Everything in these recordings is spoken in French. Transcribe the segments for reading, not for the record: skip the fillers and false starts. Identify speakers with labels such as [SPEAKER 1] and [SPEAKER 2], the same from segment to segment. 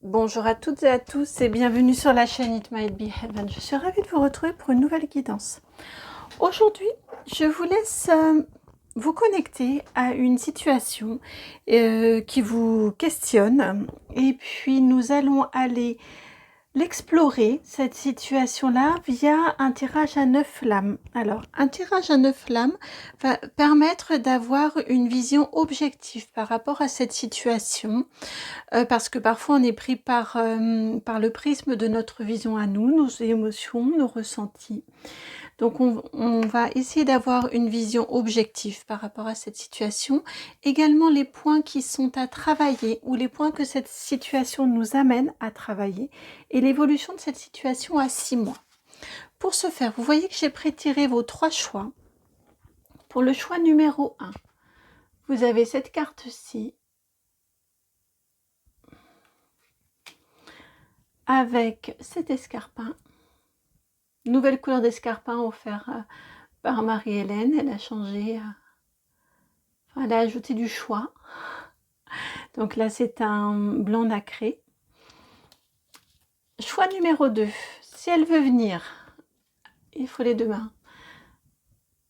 [SPEAKER 1] Bonjour à toutes et à tous et bienvenue sur la chaîne It Might Be Heaven. Je suis ravie de vous retrouver pour une nouvelle guidance. Aujourd'hui, je vous laisse vous connecter à une situation qui vous questionne et puis nous allons aller l'explorer, cette situation-là, via un tirage à 9 flammes. Alors, un tirage à 9 flammes va permettre d'avoir une vision objective par rapport à cette situation, parce que parfois on est pris par le prisme de notre vision à nous, nos émotions, nos ressentis. Donc on va essayer d'avoir une vision objective par rapport à cette situation. Également les points qui sont à travailler ou les points que cette situation nous amène à travailler et l'évolution de cette situation à 6 mois. Pour ce faire, vous voyez que j'ai prétiré vos 3 choix. Pour le choix numéro 1, vous avez cette carte-ci avec cet escarpin. Nouvelle couleur d'escarpin offert par Marie-Hélène. Elle a changé, elle a ajouté du choix. Donc là, c'est un blanc nacré. Choix numéro 2. Si elle veut venir, il faut les deux mains.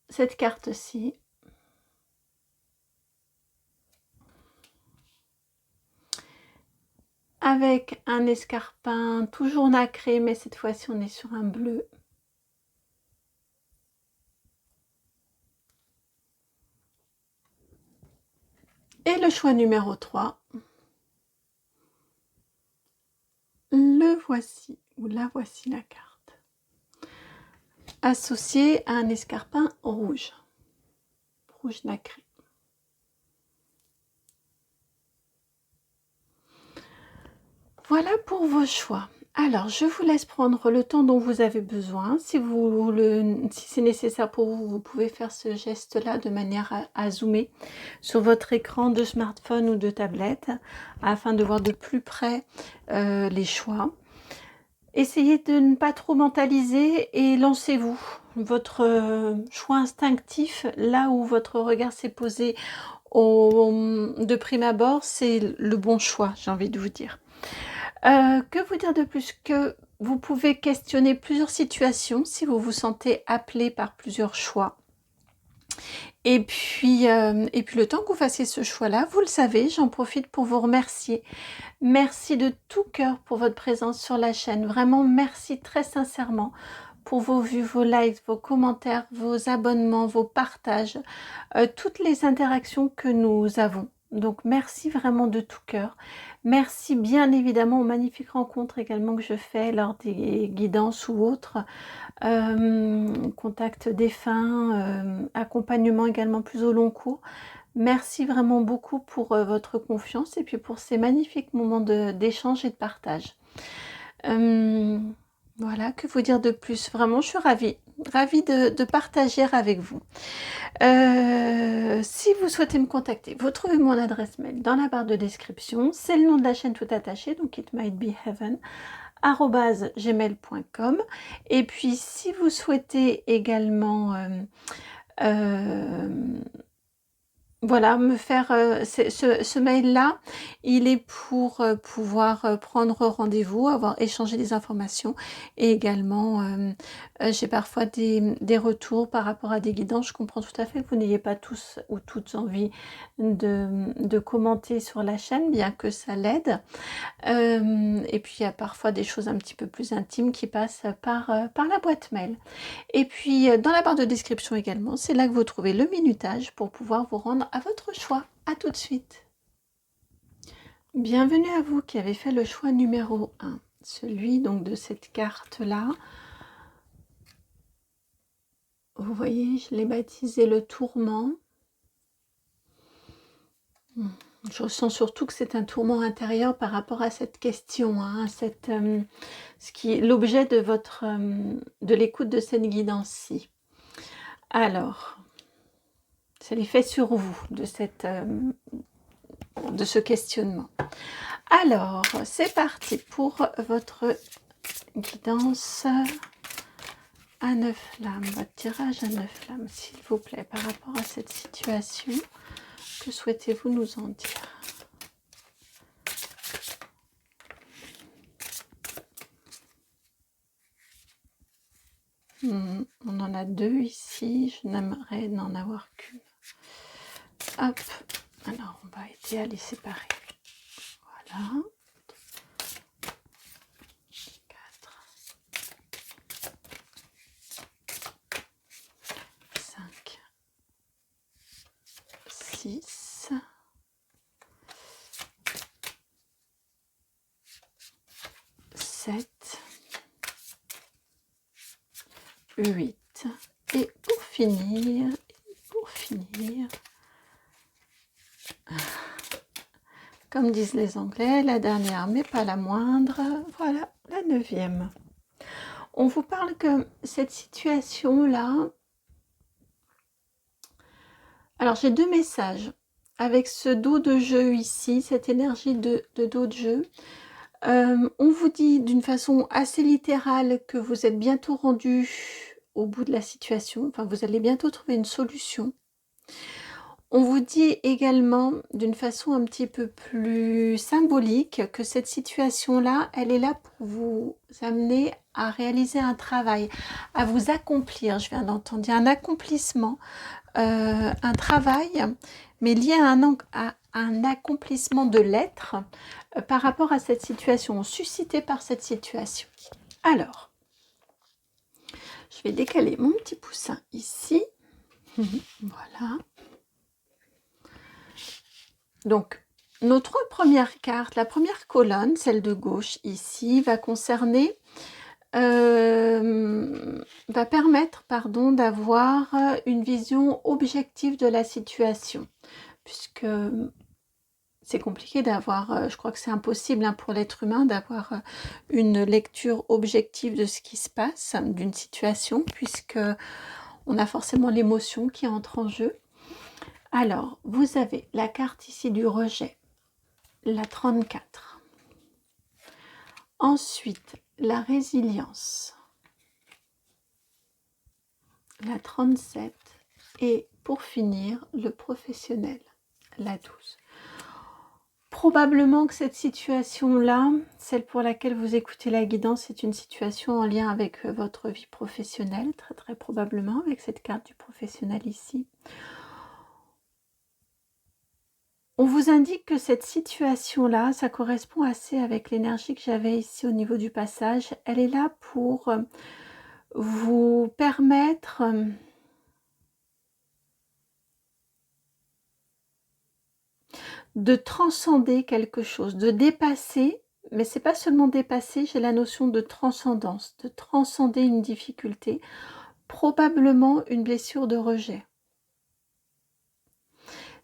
[SPEAKER 1] Cette carte-ci. Avec un escarpin toujours nacré, mais cette fois-ci, on est sur un bleu. Et le choix numéro 3. Le voici, ou la voici la carte. Associée à un escarpin rouge. Rouge nacré. Voilà pour vos choix. Alors, je vous laisse prendre le temps dont vous avez besoin. Si c'est nécessaire pour vous, vous pouvez faire ce geste-là de manière à zoomer sur votre écran de smartphone ou de tablette afin de voir de plus près les choix. Essayez de ne pas trop mentaliser et lancez-vous. Votre choix instinctif, là où votre regard s'est posé de prime abord, c'est le bon choix, j'ai envie de vous dire. Que vous dire de plus que vous pouvez questionner plusieurs situations si vous vous sentez appelé par plusieurs choix. Et puis le temps que vous fassiez ce choix-là, vous le savez, j'en profite pour vous remercier. Merci de tout cœur pour votre présence sur la chaîne. Vraiment, merci très sincèrement pour vos vues, vos likes, vos commentaires, vos abonnements, vos partages, toutes les interactions que nous avons. Donc merci vraiment de tout cœur. Merci bien évidemment aux magnifiques rencontres également que je fais lors des guidances ou autres. Contact défunt, accompagnement également plus au long cours. Merci vraiment beaucoup pour votre confiance et puis pour ces magnifiques moments d'échange et de partage. Voilà, que vous dire de plus? Vraiment, je suis ravie de partager avec vous. Si vous souhaitez me contacter, vous trouvez mon adresse mail dans la barre de description. C'est le nom de la chaîne tout attaché, donc It Might Be Heaven @gmail.com. Et puis, si vous souhaitez également voilà, me faire ce mail-là, il est pour pouvoir prendre rendez-vous, avoir échangé des informations et également j'ai parfois des retours par rapport à des guidances. Je comprends tout à fait que vous n'ayez pas tous ou toutes envie de commenter sur la chaîne, bien que ça l'aide. Et puis il y a parfois des choses un petit peu plus intimes qui passent par la boîte mail. Et puis dans la barre de description également, c'est là que vous trouvez le minutage pour pouvoir vous rendre à votre choix. À tout de suite. Bienvenue à vous qui avez fait le choix numéro 1, celui donc de cette carte-là. Vous voyez, je l'ai baptisé le tourment. Je ressens surtout que c'est un tourment intérieur par rapport à cette question, hein, ce qui est l'objet de l'écoute de cette guidance-ci. Alors, c'est l'effet sur vous de ce questionnement. Alors, c'est parti pour votre guidance à 9 flammes, votre tirage à 9 flammes, s'il vous plaît, par rapport à cette situation. Que souhaitez-vous nous en dire? On en a 2 ici, je n'aimerais n'en avoir qu'une. Hop, alors on va aider à les séparer. Voilà. 4, 5, 6, 7, 8. Et pour finir, comme disent les Anglais, la dernière mais pas la moindre, voilà, la 9e. On vous parle que cette situation-là... Alors j'ai 2 messages. Avec ce dos de jeu ici, cette énergie de dos de jeu, on vous dit d'une façon assez littérale que vous êtes bientôt rendu au bout de la situation, enfin vous allez bientôt trouver une solution. On vous dit également d'une façon un petit peu plus symbolique que cette situation-là, elle est là pour vous amener à réaliser un travail, à vous accomplir. Je viens d'entendre un accomplissement, un travail, mais lié à un accomplissement de l'être par rapport à cette situation, suscité par cette situation. Alors, je vais décaler mon petit poussin ici. Voilà. Donc, notre première carte, la première colonne, celle de gauche ici, va concerner, va permettre, pardon, d'avoir une vision objective de la situation, puisque c'est compliqué d'avoir, je crois que c'est impossible pour l'être humain d'avoir une lecture objective de ce qui se passe, d'une situation, puisque on a forcément l'émotion qui entre en jeu. Alors, vous avez la carte ici du rejet, la 34. Ensuite, la résilience, la 37. Et pour finir, le professionnel, la 12. Probablement que cette situation-là, celle pour laquelle vous écoutez la guidance, c'est une situation en lien avec votre vie professionnelle, très très probablement, avec cette carte du professionnel ici. On vous indique que cette situation-là, ça correspond assez avec l'énergie que j'avais ici au niveau du passage. Elle est là pour vous permettre de transcender quelque chose, de dépasser, mais c'est pas seulement dépasser, j'ai la notion de transcendance, de transcender une difficulté, probablement une blessure de rejet.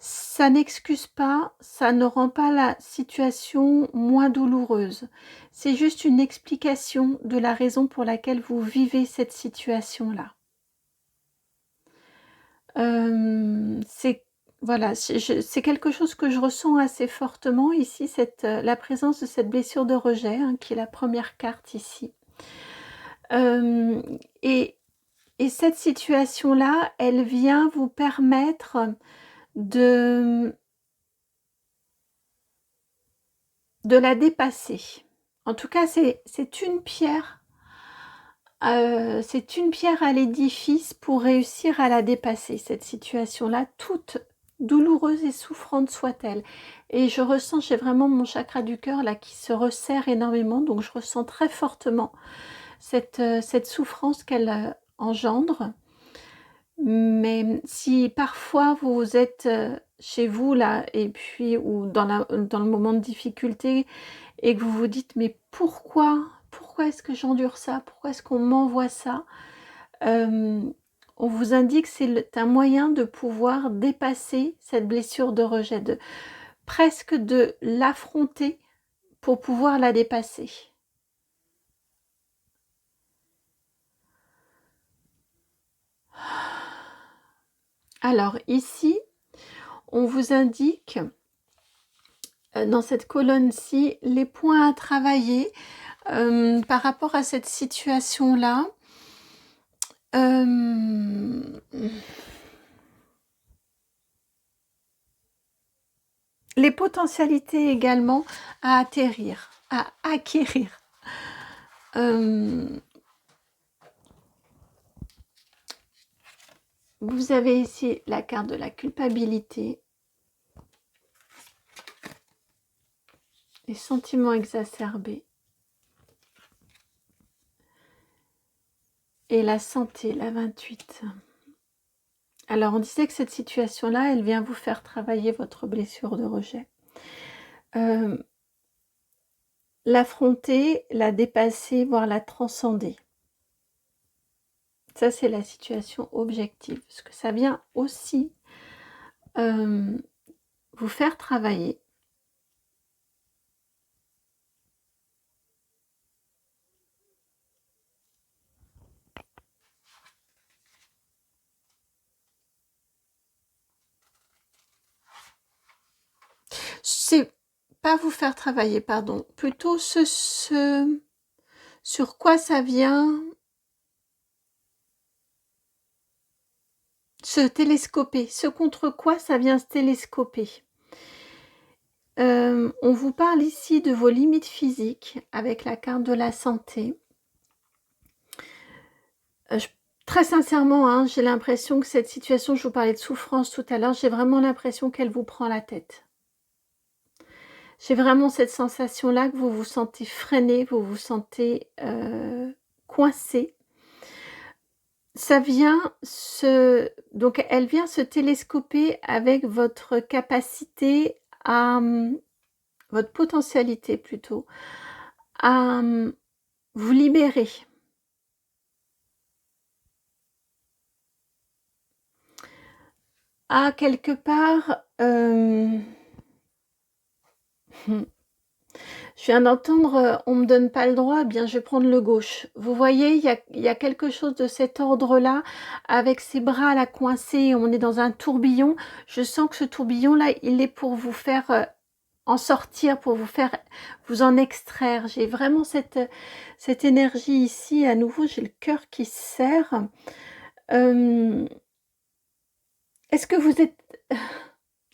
[SPEAKER 1] Ça n'excuse pas, ça ne rend pas la situation moins douloureuse. C'est juste une explication de la raison pour laquelle vous vivez cette situation-là. Voilà, c'est quelque chose que je ressens assez fortement ici, la présence de cette blessure de rejet, qui est la première carte ici. Et cette situation-là, elle vient vous permettre de la dépasser. En tout cas, c'est une pierre. C'est une pierre à l'édifice pour réussir à la dépasser, cette situation-là, toute douloureuse et souffrante soit-elle. Et je ressens, j'ai vraiment mon chakra du cœur là qui se resserre énormément, donc je ressens très fortement cette souffrance qu'elle engendre. Mais si parfois vous êtes chez vous là, et puis ou dans le moment de difficulté, et que vous vous dites mais pourquoi est-ce que j'endure ça, pourquoi est-ce qu'on m'envoie ça, on vous indique que c'est un moyen de pouvoir dépasser cette blessure de rejet, presque de l'affronter pour pouvoir la dépasser. Alors ici, on vous indique dans cette colonne-ci les points à travailler par rapport à cette situation-là. Les potentialités également à atterrir, à acquérir. Vous avez ici la carte de la culpabilité, les sentiments exacerbés et la santé, la 28. Alors, on disait que cette situation-là, elle vient vous faire travailler votre blessure de rejet. L'affronter, la dépasser, voire la transcender. Ça, c'est la situation objective. Parce que ça vient aussi vous faire travailler. C'est pas vous faire travailler, pardon. Plutôt sur quoi ça vient se télescoper. Ce contre quoi ça vient se télescoper. On vous parle ici de vos limites physiques avec la carte de la santé. Très sincèrement, hein, j'ai l'impression que cette situation, je vous parlais de souffrance tout à l'heure, j'ai vraiment l'impression qu'elle vous prend la tête. J'ai vraiment cette sensation-là que vous vous sentez freiné, vous vous sentez coincé. Ça vient donc elle vient se télescoper avec votre capacité à votre potentialité plutôt, à vous libérer. À quelque part, je viens d'entendre, on me donne pas le droit, bien je vais prendre le gauche. Vous voyez, il y a quelque chose de cet ordre-là, avec ses bras là coincés, on est dans un tourbillon. Je sens que ce tourbillon-là, il est pour vous faire en sortir, pour vous en extraire. J'ai vraiment cette énergie ici, à nouveau, j'ai le cœur qui se serre. Est-ce que vous êtes...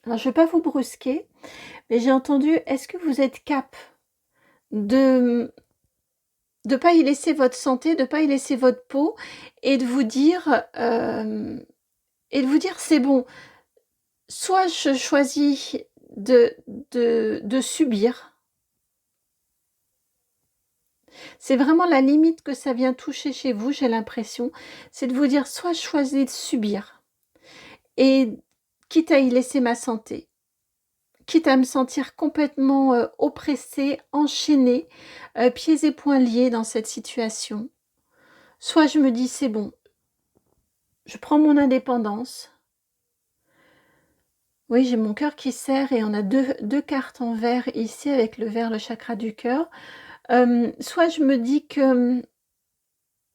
[SPEAKER 1] Alors, je ne vais pas vous brusquer, mais j'ai entendu, est-ce que vous êtes cap de ne pas y laisser votre santé, de ne pas y laisser votre peau, et de vous dire, c'est bon, soit je choisis de subir. C'est vraiment la limite que ça vient toucher chez vous, j'ai l'impression, c'est de vous dire, soit je choisis de subir, et quitte à y laisser ma santé, quitte à me sentir complètement oppressée, enchaînée, pieds et poings liés dans cette situation. Soit je me dis, c'est bon, je prends mon indépendance. Oui, j'ai mon cœur qui serre et on a deux cartes en vert ici avec le vert, le chakra du cœur. Soit je me dis que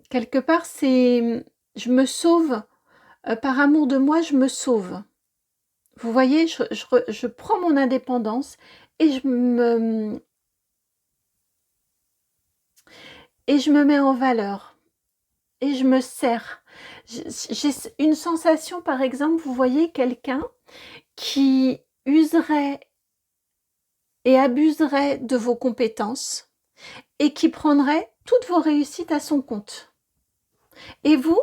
[SPEAKER 1] quelque part, je me sauve, par amour de moi, je me sauve. Vous voyez, je prends mon indépendance et je me mets en valeur et je me sers. J'ai une sensation, par exemple, vous voyez quelqu'un qui userait et abuserait de vos compétences et qui prendrait toutes vos réussites à son compte. Et vous,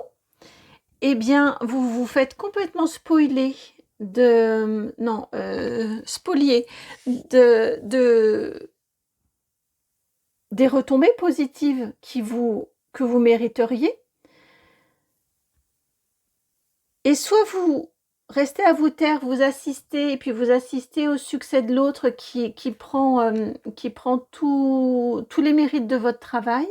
[SPEAKER 1] eh bien, vous vous faites complètement spoiler spolier des retombées positives que vous mériteriez. Et soit vous restez à vous taire, vous assistez, et puis vous assistez au succès de l'autre qui prend tous les mérites de votre travail,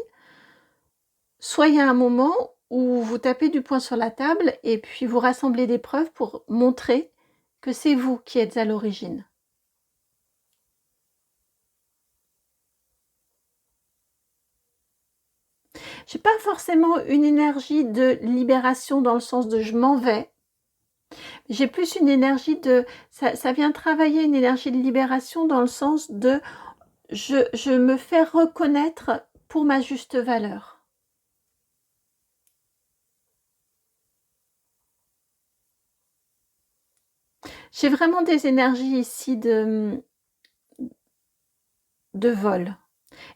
[SPEAKER 1] soit il y a un moment où vous tapez du poing sur la table et puis vous rassemblez des preuves pour montrer que c'est vous qui êtes à l'origine. J'ai pas forcément une énergie de libération dans le sens de je m'en vais. J'ai plus une énergie ça vient travailler une énergie de libération dans le sens de je me fais reconnaître pour ma juste valeur. J'ai vraiment des énergies ici de vol.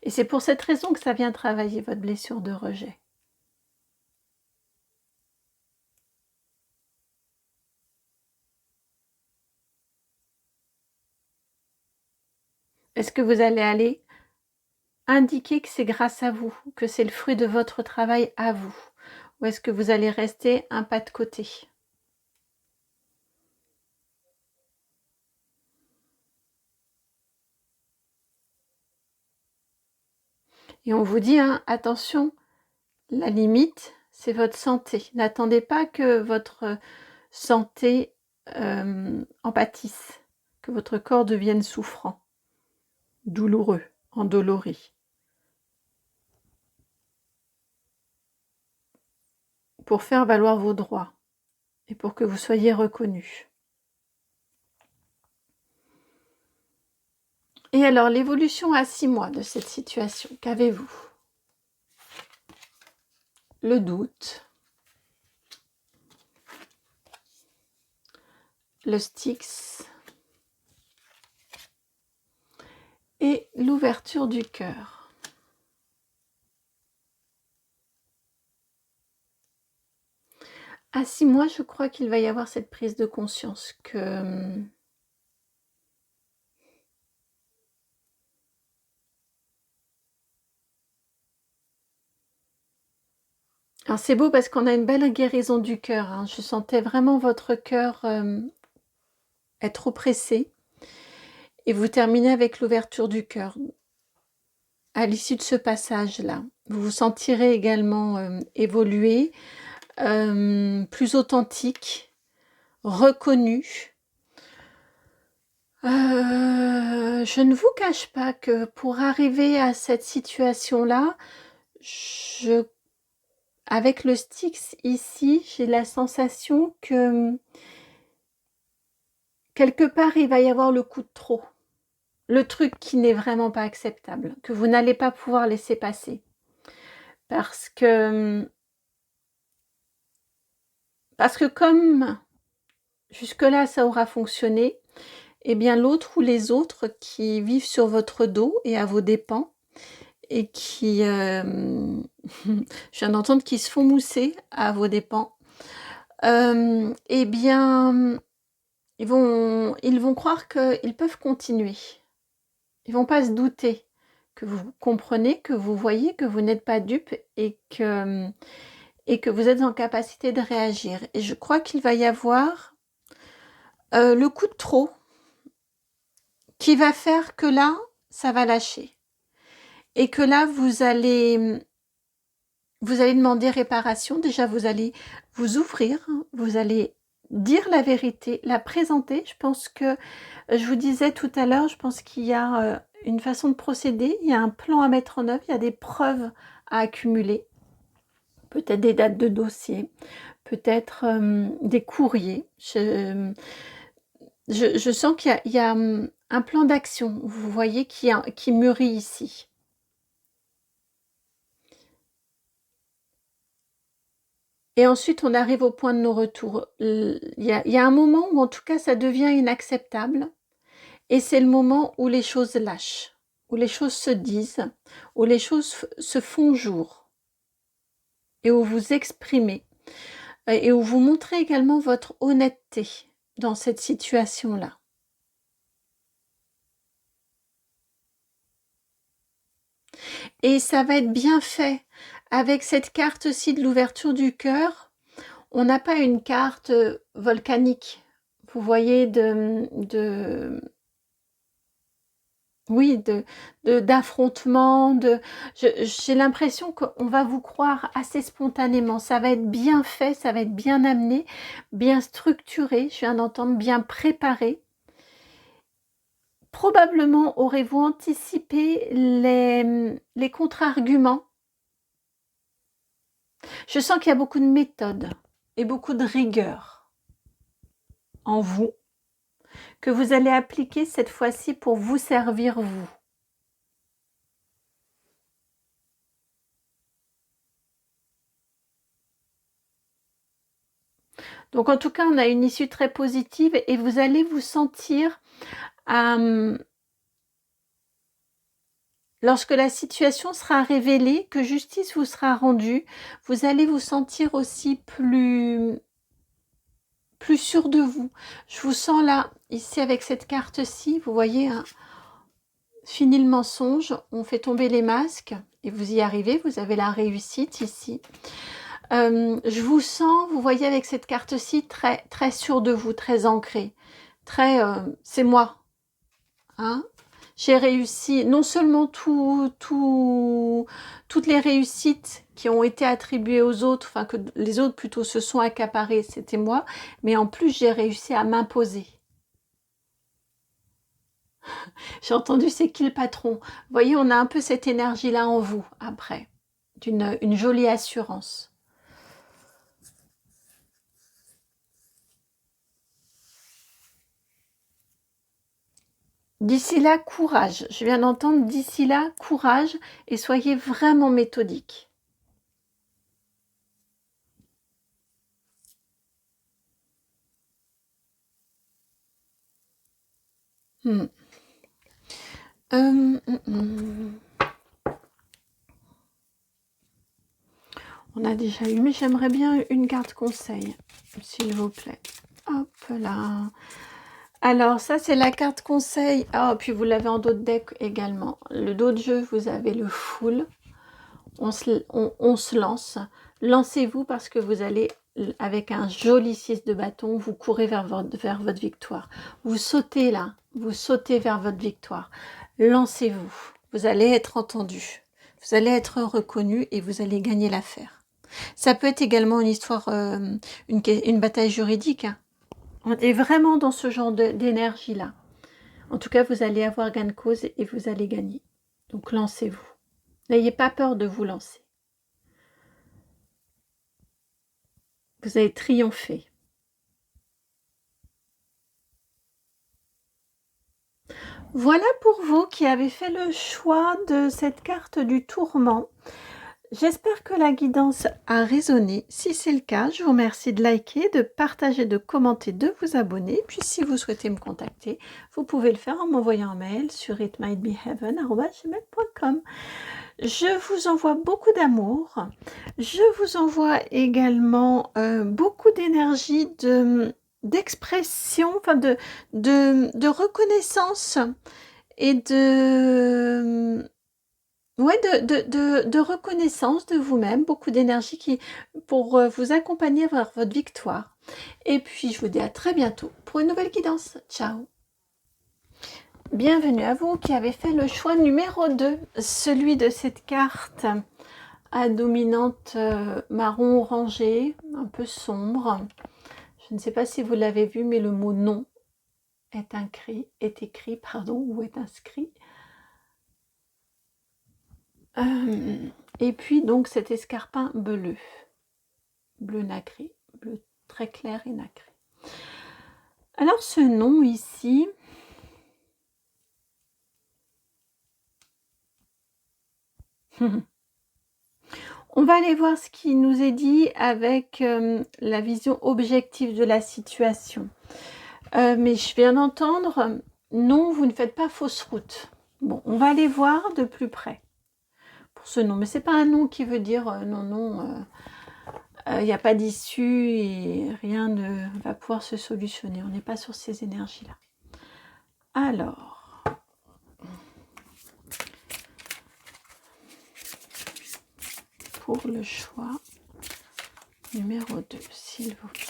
[SPEAKER 1] Et c'est pour cette raison que ça vient travailler votre blessure de rejet. Est-ce que vous allez aller indiquer que c'est grâce à vous, que c'est le fruit de votre travail à vous? Ou est-ce que vous allez rester un pas de côté? Et on vous dit, hein, attention, la limite, c'est votre santé. N'attendez pas que votre santé en pâtisse, que votre corps devienne souffrant, douloureux, endolori. Pour faire valoir vos droits et pour que vous soyez reconnus. Et alors, l'évolution à 6 mois de cette situation, qu'avez-vous? Le doute, le Styx et l'ouverture du cœur. À 6 mois, je crois qu'il va y avoir cette prise de conscience que alors c'est beau parce qu'on a une belle guérison du cœur, hein. Je sentais vraiment votre cœur être oppressé. Et vous terminez avec l'ouverture du cœur. À l'issue de ce passage-là, vous vous sentirez également évoluer, plus authentique, reconnu. Je ne vous cache pas que pour arriver à cette situation-là, avec le Styx ici, j'ai la sensation que quelque part, il va y avoir le coup de trop. Le truc qui n'est vraiment pas acceptable, que vous n'allez pas pouvoir laisser passer. Parce que comme jusque-là, ça aura fonctionné, eh bien l'autre ou les autres qui vivent sur votre dos et à vos dépens, et qui, je viens d'entendre qu'ils se font mousser à vos dépens, eh bien, ils vont croire qu'ils peuvent continuer. Ils vont pas se douter que vous comprenez, que vous voyez, que vous n'êtes pas dupe et que vous êtes en capacité de réagir. Et je crois qu'il va y avoir le coup de trop qui va faire que là, ça va lâcher. Et que là, vous allez demander réparation. Déjà, vous allez vous ouvrir, vous allez dire la vérité, la présenter. Je pense que, je vous disais tout à l'heure, je pense qu'il y a une façon de procéder, il y a un plan à mettre en œuvre, il y a des preuves à accumuler, peut-être des dates de dossier, peut-être des courriers. Je sens qu'il y a un plan d'action, vous voyez, qui mûrit ici. Et ensuite, on arrive au point de non-retour. Il y a un moment où, en tout cas, ça devient inacceptable. Et c'est le moment où les choses lâchent, où les choses se disent, où les choses se font jour. Et où vous exprimez. Et où vous montrez également votre honnêteté dans cette situation-là. Et ça va être bien fait. Avec cette carte-ci de l'ouverture du cœur, on n'a pas une carte volcanique. Vous voyez, d'affrontement, j'ai l'impression qu'on va vous croire assez spontanément. Ça va être bien fait, ça va être bien amené, bien structuré. Je viens d'entendre bien préparé. Probablement aurez-vous anticipé les contre-arguments. Je sens qu'il y a beaucoup de méthode et beaucoup de rigueur en vous que vous allez appliquer cette fois-ci pour vous servir vous. Donc en tout cas, on a une issue très positive et vous allez vous sentir, lorsque la situation sera révélée, que justice vous sera rendue, vous allez vous sentir aussi plus sûr de vous. Je vous sens là, ici avec cette carte-ci, vous voyez, hein, Fini le mensonge, on fait tomber les masques et vous y arrivez, vous avez la réussite ici. Je vous sens, vous voyez avec cette carte-ci, très, très sûr de vous, très ancré. Très, c'est moi. Hein, j'ai réussi, non seulement toutes les réussites qui ont été attribuées aux autres, enfin que les autres plutôt se sont accaparées, c'était moi, mais en plus j'ai réussi à m'imposer. J'ai entendu c'est qui le patron. Vous voyez, on a un peu cette énergie-là en vous, après, une jolie assurance. D'ici là, courage. Je viens d'entendre d'ici là, courage, et soyez vraiment méthodique. Hmm. On a déjà eu, mais j'aimerais bien une carte conseil, s'il vous plaît. Hop là. Alors, ça, c'est la carte conseil. Ah, puis vous l'avez en dos de deck également. Le dos de jeu, vous avez le full. On se lance. Lancez-vous parce que vous allez, avec un joli 6 de bâton, vous courez vers votre victoire. Vous sautez là. Vous sautez vers votre victoire. Lancez-vous. Vous allez être entendu. Vous allez être reconnu et vous allez gagner l'affaire. Ça peut être également une histoire, une bataille juridique. Hein. On est vraiment dans ce genre d'énergie-là. En tout cas, vous allez avoir gain de cause et vous allez gagner. Donc, lancez-vous. N'ayez pas peur de vous lancer. Vous allez triompher. Voilà pour vous qui avez fait le choix de cette carte du tourment. J'espère que la guidance a résonné. Si c'est le cas, je vous remercie de liker, de partager, de commenter, de vous abonner. Puis si vous souhaitez me contacter, vous pouvez le faire en m'envoyant un mail sur itmightbeheaven@gmail.com. Je vous envoie beaucoup d'amour. Je vous envoie également beaucoup d'énergie, d'expression, enfin de reconnaissance et de reconnaissance de vous-même, beaucoup d'énergie pour vous accompagner vers votre victoire. Et puis, je vous dis à très bientôt pour une nouvelle guidance. Ciao! Bienvenue à vous qui avez fait le choix numéro 2, celui de cette carte à dominante marron orangé, un peu sombre. Je ne sais pas si vous l'avez vu, mais le mot non est écrit ou est inscrit. Et puis donc cet escarpin bleu nacré, bleu très clair et nacré. Alors ce nom ici, on va aller voir ce qui nous est dit avec la vision objective de la situation. Mais je viens d'entendre, non, vous ne faites pas fausse route. Bon, on va aller voir de plus près pour ce nom. Mais c'est pas un nom qui veut dire non, il n'y a pas d'issue et rien ne va pouvoir se solutionner. On n'est pas sur ces énergies-là. Alors, pour le choix numéro 2, s'il vous plaît.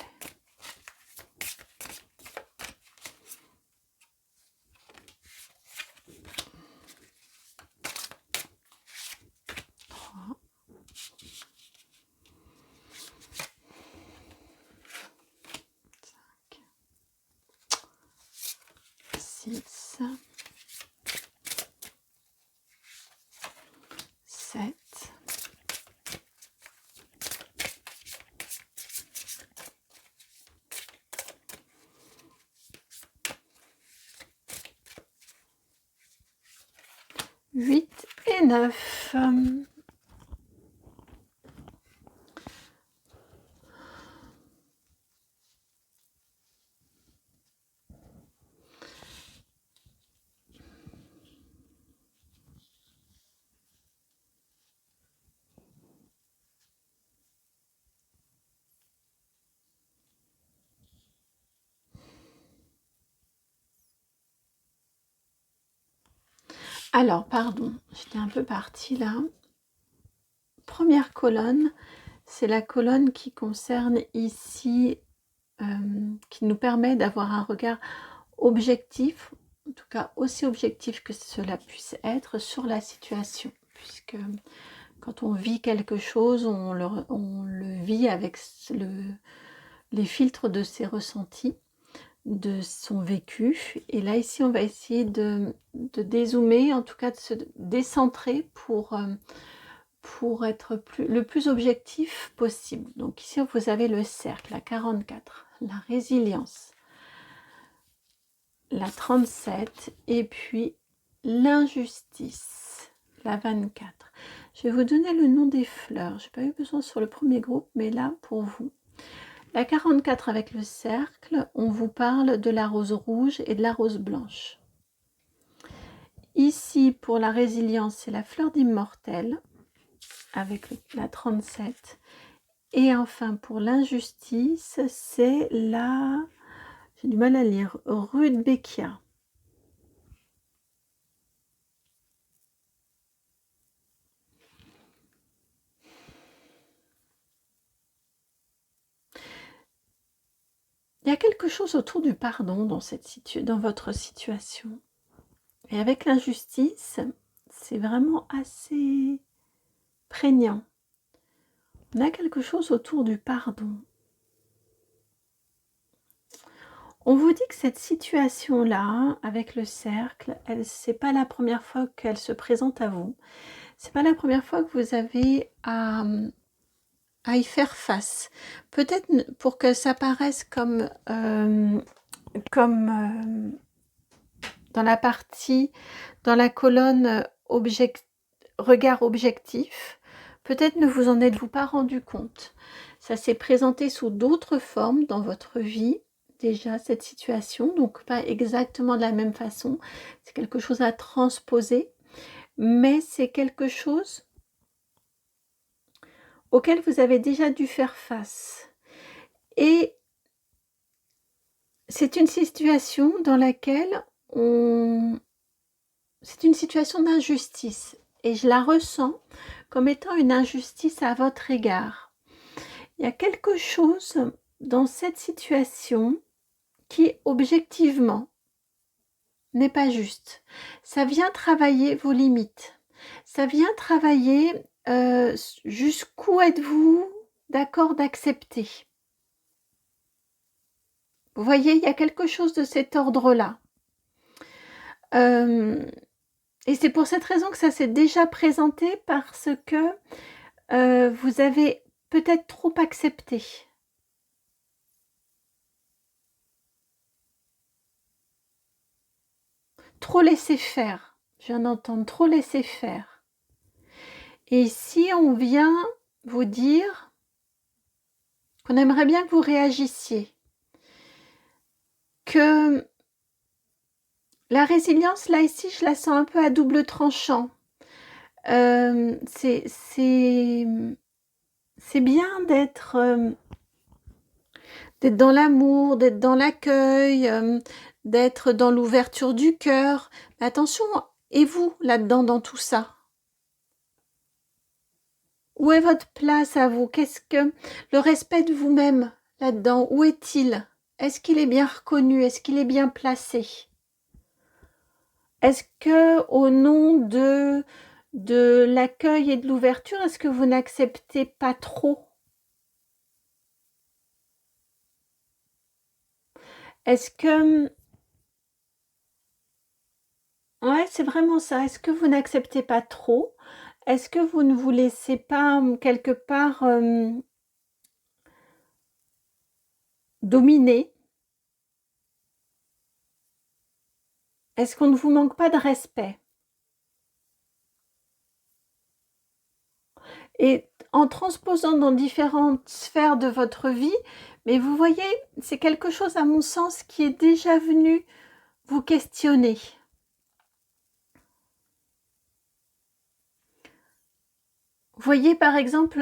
[SPEAKER 1] Et 9. Alors, pardon, j'étais un peu partie là. Première colonne, c'est la colonne qui concerne ici, qui nous permet d'avoir un regard objectif, en tout cas aussi objectif que cela puisse être, sur la situation. Puisque quand on vit quelque chose, on le vit avec les filtres de ses ressentis, de son vécu. Et là, ici, on va essayer de dézoomer, en tout cas de se décentrer pour être le plus objectif possible. Donc ici, vous avez le cercle, la 44, la résilience, la 37, et puis l'injustice, la 24. Je vais vous donner le nom des fleurs. Je n'ai pas eu besoin sur le premier groupe, mais là, pour vous. La 44 avec le cercle, on vous parle de la rose rouge et de la rose blanche. Ici, pour la résilience, c'est la fleur d'immortel avec la 37. Et enfin, pour l'injustice, c'est la... J'ai du mal à lire. Rudbeckia. Il y a quelque chose autour du pardon dans votre situation. Et avec l'injustice, c'est vraiment assez prégnant. On a quelque chose autour du pardon. On vous dit que cette situation-là, avec le cercle, c'est pas la première fois qu'elle se présente à vous. C'est pas la première fois que vous avez à y faire face. Peut-être pour que ça paraisse comme dans la colonne regard objectif, peut-être ne vous en êtes-vous pas rendu compte. Ça s'est présenté sous d'autres formes dans votre vie, déjà, cette situation, donc pas exactement de la même façon. C'est quelque chose à transposer, mais c'est quelque chose auquel vous avez déjà dû faire face. Et c'est une situation dans laquelle c'est une situation d'injustice. Et je la ressens comme étant une injustice à votre égard. Il y a quelque chose dans cette situation qui, objectivement, n'est pas juste. Ça vient travailler vos limites. Ça vient travailler jusqu'où êtes-vous d'accord d'accepter. Vous voyez, il y a quelque chose de cet ordre-là. Et c'est pour cette raison que ça s'est déjà présenté, parce que vous avez peut-être trop accepté. Trop laissé faire. Je viens d'entendre trop laisser faire. Et ici, on vient vous dire qu'on aimerait bien que vous réagissiez. Que la résilience, là, ici, je la sens un peu à double tranchant. C'est bien d'être dans l'amour, d'être dans l'accueil, d'être dans l'ouverture du cœur. Mais attention, et vous, là-dedans, dans tout ça? Où est votre place à vous? Qu'est-ce que le respect de vous-même là-dedans? Où est-il? Est-ce qu'il est bien reconnu? Est-ce qu'il est bien placé? Est-ce que, au nom de l'accueil et de l'ouverture, est-ce que vous n'acceptez pas trop? Est-ce que... Ouais, c'est vraiment ça. Est-ce que vous n'acceptez pas trop? Est-ce que vous ne vous laissez pas quelque part dominer? Est-ce qu'on ne vous manque pas de respect? Et en transposant dans différentes sphères de votre vie, mais vous voyez, c'est quelque chose à mon sens qui est déjà venu vous questionner. Vous voyez par exemple,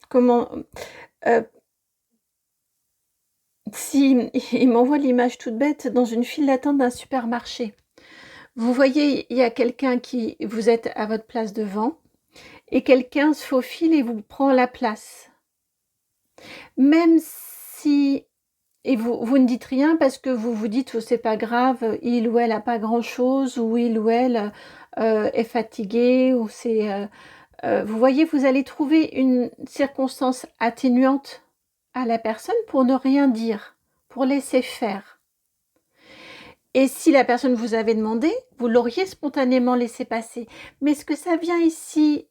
[SPEAKER 1] comment Si il m'envoie l'image toute bête dans une file d'attente d'un supermarché. Vous voyez, il y a quelqu'un qui vous êtes à votre place devant et quelqu'un se faufile et vous prend la place. Même si et vous ne dites rien parce que vous vous dites: «Oh, c'est pas grave, il ou elle a pas grand-chose» ou il ou elle, est fatigué ou c'est, vous voyez, vous allez trouver une circonstance atténuante à la personne pour ne rien dire, pour laisser faire. Et si la personne vous avait demandé, vous l'auriez spontanément laissé passer. Mais ce que ça vient ici,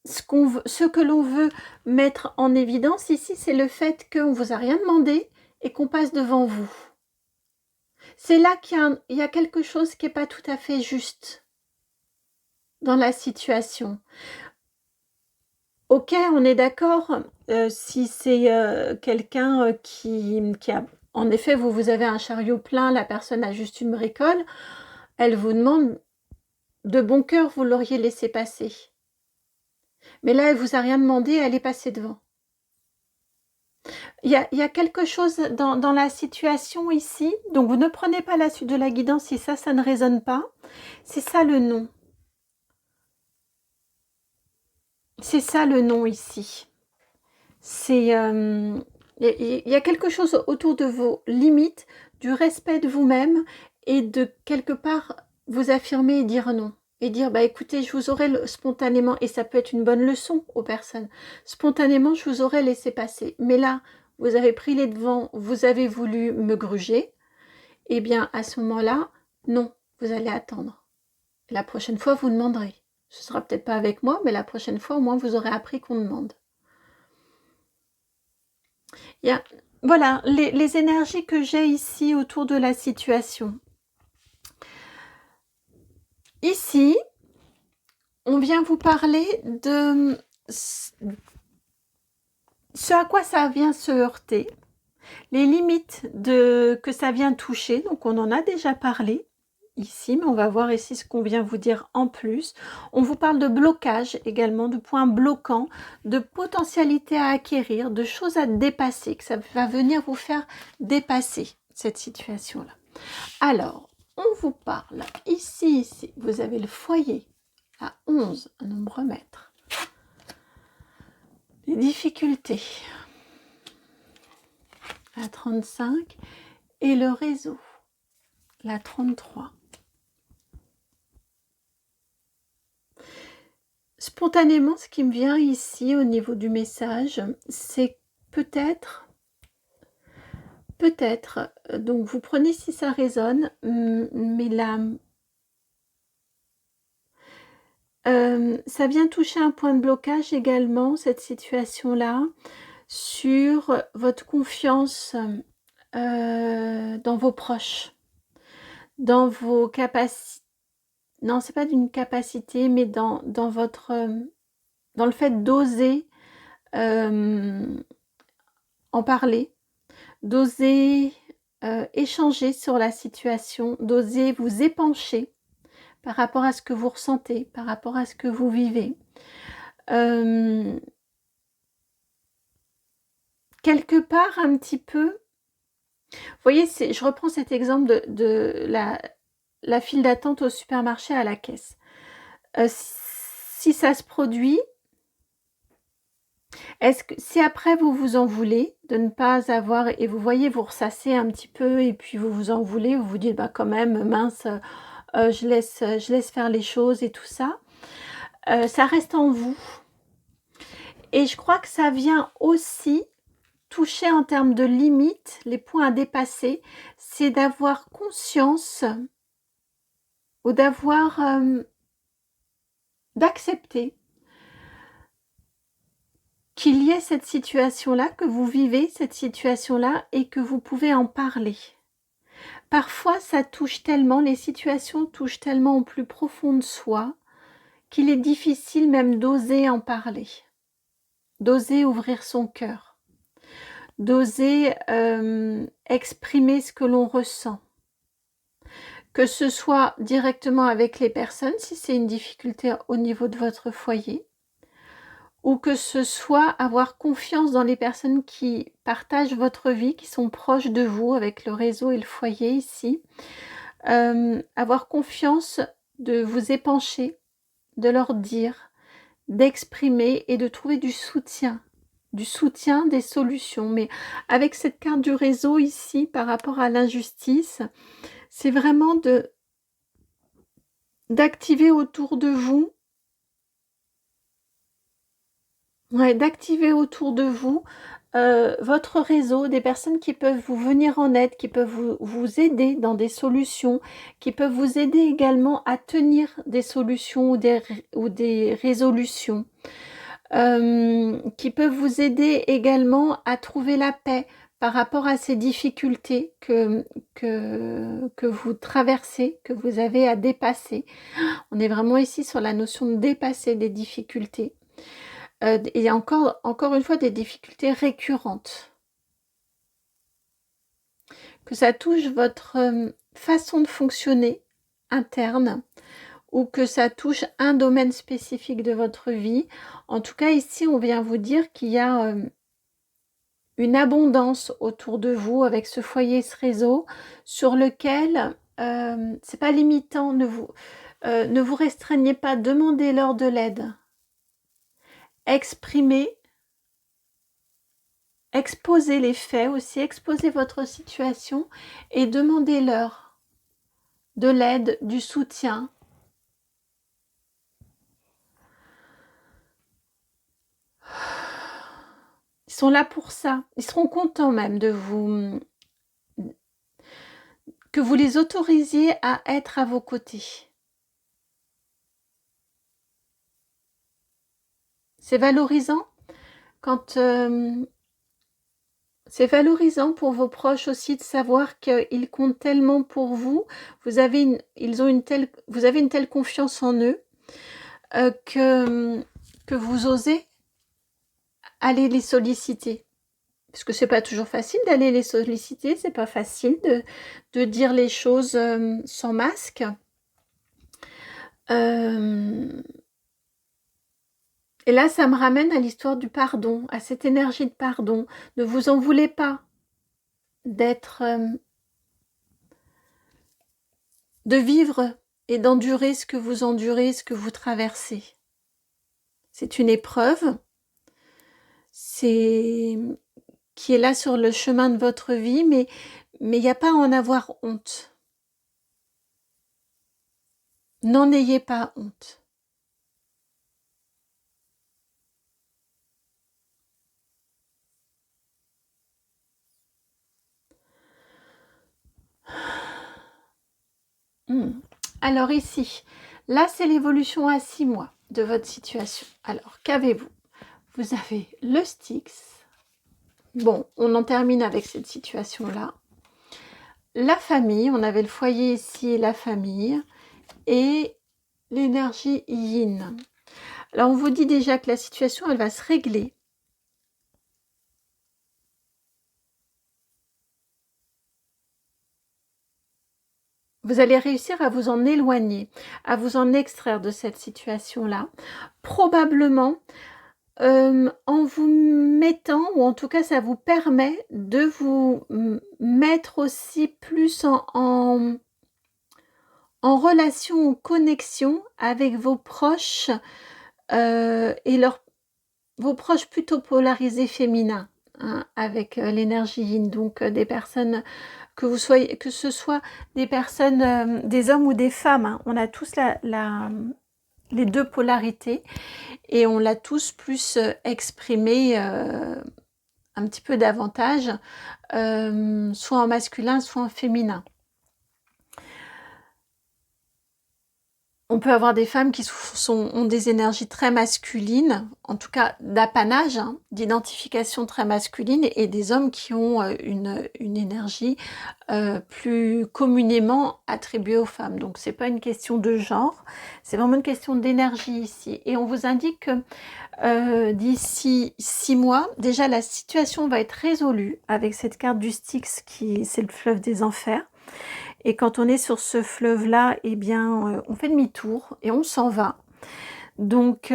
[SPEAKER 1] ce que l'on veut mettre en évidence ici, c'est le fait qu'on ne vous a rien demandé et qu'on passe devant vous. C'est là qu'il y a quelque chose qui n'est pas tout à fait juste dans la situation. Ok, on est d'accord, si c'est quelqu'un qui a... En effet, vous avez un chariot plein, la personne a juste une bricole, elle vous demande, de bon cœur, vous l'auriez laissé passer. Mais là, elle vous a rien demandé, elle est passée devant. Il y a quelque chose dans la situation ici, donc vous ne prenez pas la suite de la guidance si ça ne résonne pas. C'est ça le non. C'est ça le non ici. C'est... il y a quelque chose autour de vos limites, du respect de vous-même et de quelque part vous affirmer et dire non. Et dire, bah écoutez, je vous aurais spontanément, et ça peut être une bonne leçon aux personnes, spontanément, je vous aurais laissé passer. Mais là, vous avez pris les devants, vous avez voulu me gruger, et bien à ce moment-là, non, vous allez attendre. La prochaine fois, vous demanderez. Ce sera peut-être pas avec moi, mais la prochaine fois, au moins, vous aurez appris qu'on demande. Voilà, les énergies que j'ai ici autour de la situation. Ici, on vient vous parler de ce à quoi ça vient se heurter, les limites que ça vient toucher. Donc, on en a déjà parlé ici, mais on va voir ici ce qu'on vient vous dire en plus. On vous parle de blocage également, de points bloquants, de potentialités à acquérir, de choses à dépasser, que ça va venir vous faire dépasser cette situation-là. Alors, on vous parle ici, vous avez le foyer à 11, un nombre mètre. Les difficultés à 35 et le réseau, la 33. Spontanément, ce qui me vient ici au niveau du message, c'est peut-être, donc vous prenez si ça résonne, mais là, ça vient toucher un point de blocage également, cette situation-là, sur votre confiance dans vos proches, dans vos capacités. Non, c'est pas d'une capacité, mais dans votre... dans le fait d'oser en parler, d'oser échanger sur la situation, d'oser vous épancher par rapport à ce que vous ressentez, par rapport à ce que vous vivez. Quelque part, un petit peu... Vous voyez, je reprends cet exemple de la file d'attente au supermarché à la caisse. Si ça se produit, est-ce que si après vous vous en voulez de ne pas avoir, et vous voyez, vous ressassez un petit peu et puis vous vous en voulez, vous vous dites bah quand même mince, je laisse faire les choses et tout ça, ça reste en vous. Et je crois que ça vient aussi toucher en termes de limites, les points à dépasser, c'est d'avoir conscience ou d'accepter qu'il y ait cette situation-là, que vous vivez cette situation-là et que vous pouvez en parler. Parfois, ça touche tellement, les situations touchent tellement au plus profond de soi qu'il est difficile même d'oser en parler, d'oser ouvrir son cœur, d'oser exprimer ce que l'on ressent. Que ce soit directement avec les personnes, si c'est une difficulté au niveau de votre foyer, ou que ce soit avoir confiance dans les personnes qui partagent votre vie, qui sont proches de vous, avec le réseau et le foyer ici. Avoir confiance de vous épancher, de leur dire, d'exprimer et de trouver du soutien, des solutions. Mais avec cette carte du réseau ici, par rapport à l'injustice, c'est vraiment d'activer autour de vous, d'activer autour de vous votre réseau, des personnes qui peuvent vous venir en aide, qui peuvent vous aider dans des solutions, qui peuvent vous aider également à tenir des solutions ou des résolutions, qui peuvent vous aider également à trouver la paix par rapport à ces difficultés que vous traversez, que vous avez à dépasser. On est vraiment ici sur la notion de dépasser des difficultés. Et encore une fois, des difficultés récurrentes. Que ça touche votre façon de fonctionner interne ou que ça touche un domaine spécifique de votre vie. En tout cas, ici, on vient vous dire qu'il y a une abondance autour de vous avec ce foyer, ce réseau, sur lequel c'est pas limitant, ne vous restreignez pas, demandez-leur de l'aide. Exprimez, exposez les faits aussi, exposez votre situation et demandez-leur de l'aide, du soutien. Ils sont là pour ça. Ils seront contents même de vous, que vous les autorisiez à être à vos côtés. C'est valorisant quand c'est valorisant pour vos proches aussi de savoir qu'ils comptent tellement pour vous. Vous avez une telle confiance en eux que vous osez aller les solliciter. Parce que c'est pas toujours facile d'aller les solliciter, c'est pas facile de dire les choses sans masque. Et là, ça me ramène à l'histoire du pardon, à cette énergie de pardon. Ne vous en voulez pas d'être, de vivre et d'endurer ce que vous endurez, ce que vous traversez. C'est une épreuve, qui est là sur le chemin de votre vie, mais il n'y a pas à en avoir honte. N'en ayez pas honte. Alors ici, là c'est l'évolution à 6 mois de votre situation. Alors qu'avez-vous? Vous avez le Styx. Bon, on en termine avec cette situation-là. La famille, on avait le foyer ici et la famille. Et l'énergie yin. Alors on vous dit déjà que la situation, elle va se régler. Vous allez réussir à vous en éloigner, à vous en extraire de cette situation-là. Probablement en vous mettant, ou en tout cas ça vous permet de vous mettre aussi plus en relation, en connexion avec vos proches et vos proches plutôt polarisés féminins, hein, avec l'énergie yin. Donc des personnes que ce soit des personnes, des hommes ou des femmes, hein, on a tous les deux polarités et on l'a tous plus exprimé un petit peu davantage, soit en masculin, soit en féminin. On peut avoir des femmes qui ont des énergies très masculines, en tout cas d'apanage, hein, d'identification très masculine, et des hommes qui ont une énergie plus communément attribuée aux femmes. Donc c'est pas une question de genre, c'est vraiment une question d'énergie ici. Et on vous indique que d'ici 6 mois, déjà la situation va être résolue avec cette carte du Styx c'est le fleuve des enfers. Et quand on est sur ce fleuve-là, eh bien, on fait demi-tour et on s'en va. Donc,